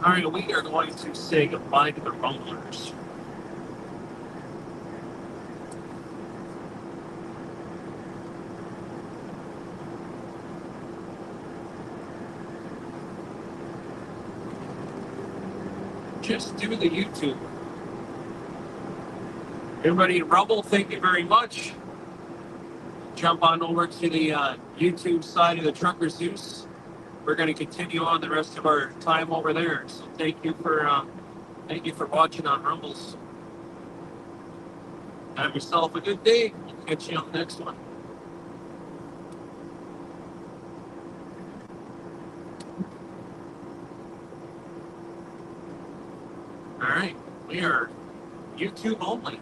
All right, we are going to say goodbye to the rumblers. Just do the YouTube. Everybody in Rumble, thank you very much. Jump on over to the YouTube side of the Trucker Zeus. We're going to continue on the rest of our time over there. So thank you for watching on Rumbles. Have yourself a good day. We'll catch you on the next one. All right, we are YouTube only.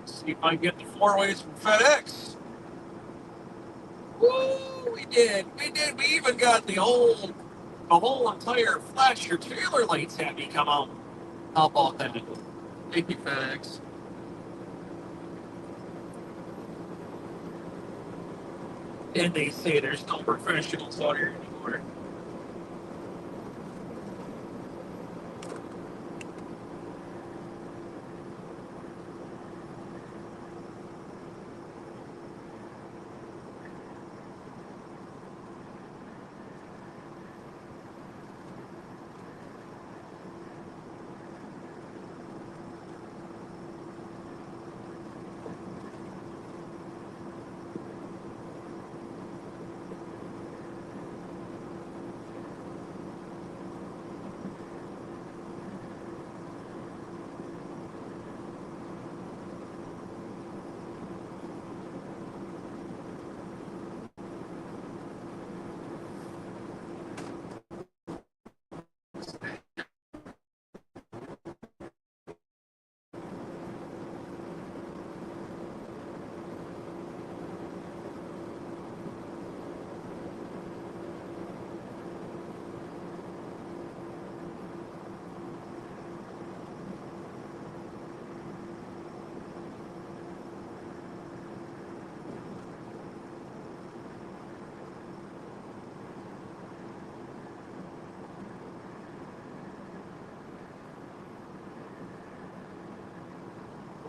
See if I can get the 4-ways from FedEx. Woo! We did. We even got the whole entire flasher trailer lights had me come out. How about that? Thank you, FedEx. And they say there's no professionals out here anymore.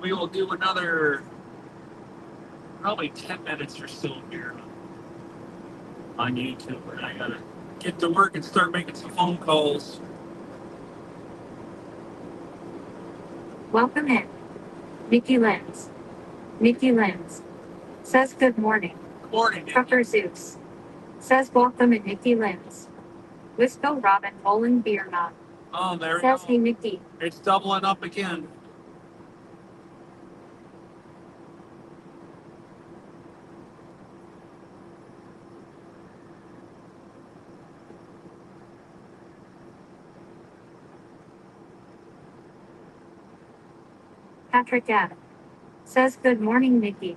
We will do another probably 10 minutes or so here on YouTube. And I gotta get to work and start making some phone calls. Welcome in. Nikki Lenz. Nikki Lenz says good morning. Good morning, Nick. Trucker Zeus says welcome in Nikki Lenz. Wisco Robin Bowling Beer Knob Oh, there we says go. hey Nikki. It's doubling up again. Patrick F. says good morning Nikki.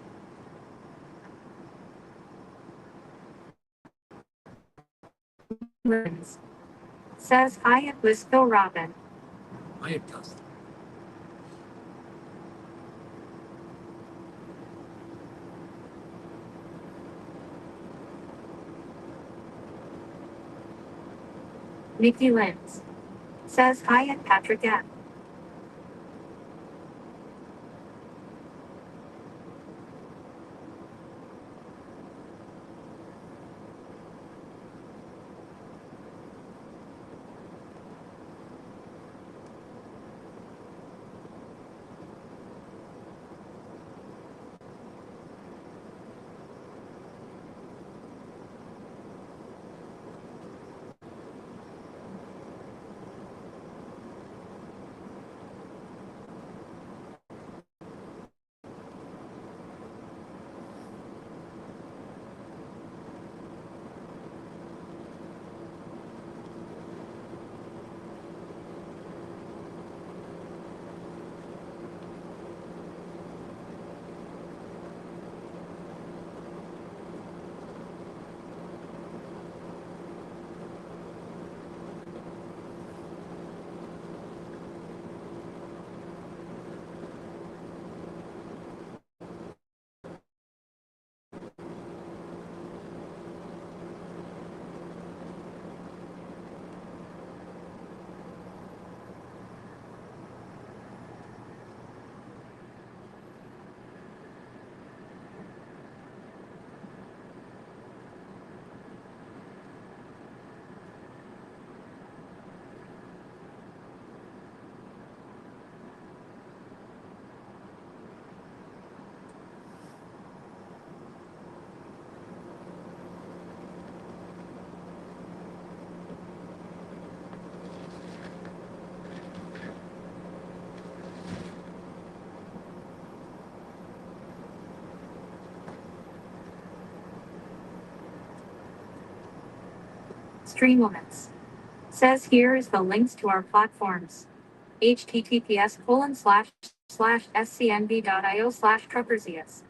Lenz says hi at Wisco Robin. I had custom. Nikki Lenz says hi at Patrick F. stream limits. Says here is the links to our platforms. https://scnv.io/truckerzius.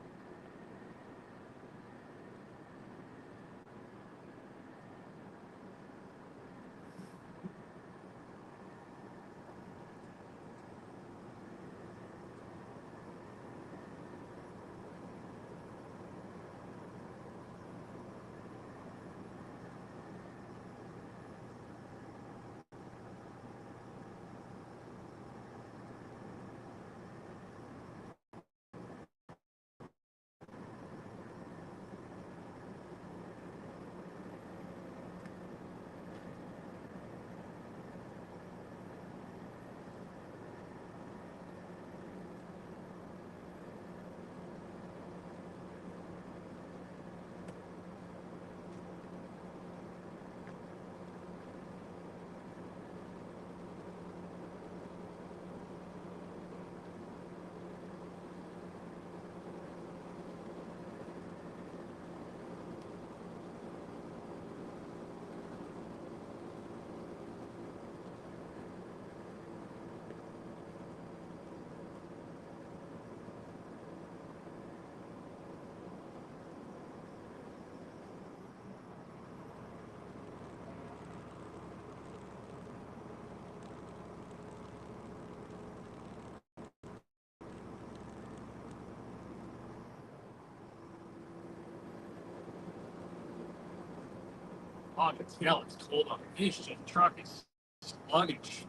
Oh, I can tell it's cold on the beach. The truck is sluggish.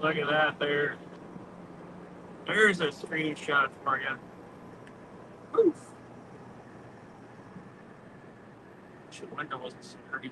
Look at that there. There's a screenshot for you. Oof. Wish the window wasn't so dirty.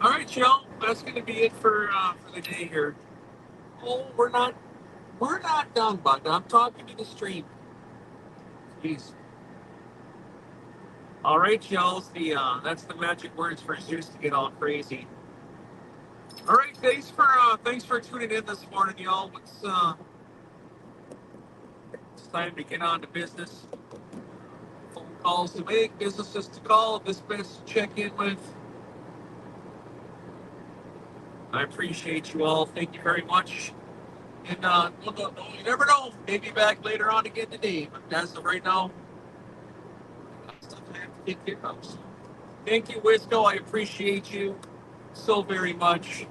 All right, Joe. That's going to be it for the day here. Oh, we're not done, bud. I'm talking to the stream. Jeez. All right, Joe. That's the magic words for Zeus to get all crazy. All right, thanks for tuning in this morning, y'all. It's time to get on to business. Phone calls to make, businesses to call, business to check in with. I appreciate you all. Thank you very much. And you never know. Maybe back later on again today. But as of right now, stuff I have to take care of. So, thank you, Wisco. I appreciate you so very much.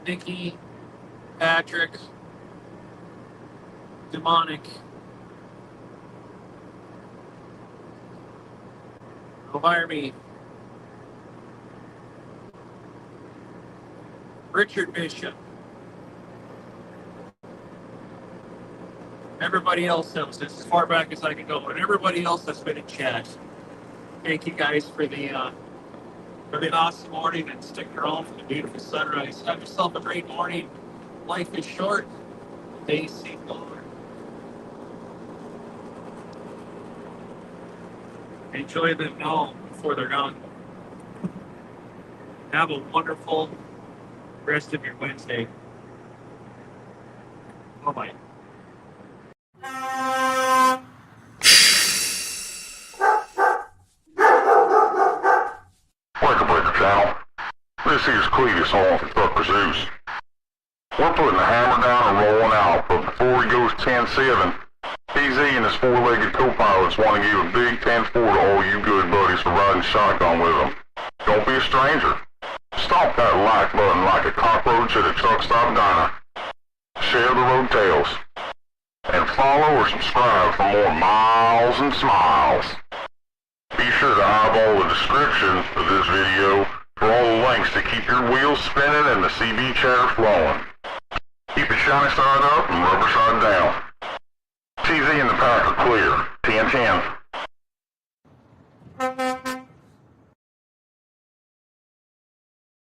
Nikki, Patrick, Demonic, Harvey, Richard Bishop, everybody else that was as far back as I can go, and everybody else that's been in chat. Thank you guys for the awesome morning and sticking around for the beautiful sunrise. Have yourself a great morning. Life is short. Days seem long. Enjoy them now before they're gone. Have a wonderful rest of your Wednesday. Bye-bye. Welcome to the channel. This is Cletus on for Trucker Zeus. We're putting the hammer down and rolling out, but before he goes 10-7, PZ and his four-legged co-pilots want to give a big 10-4 to all you good buddies for riding shotgun with them. Don't be a stranger. Stomp that like button like a cockroach at a truck stop diner. Share the road tales. And follow or subscribe for more miles and smiles. Be sure to eyeball the description of this video for all the links to keep your wheels spinning and the CB chatter flowing. Keep it shiny side up and rubber side down. TZ and the pack are clear. 10-10.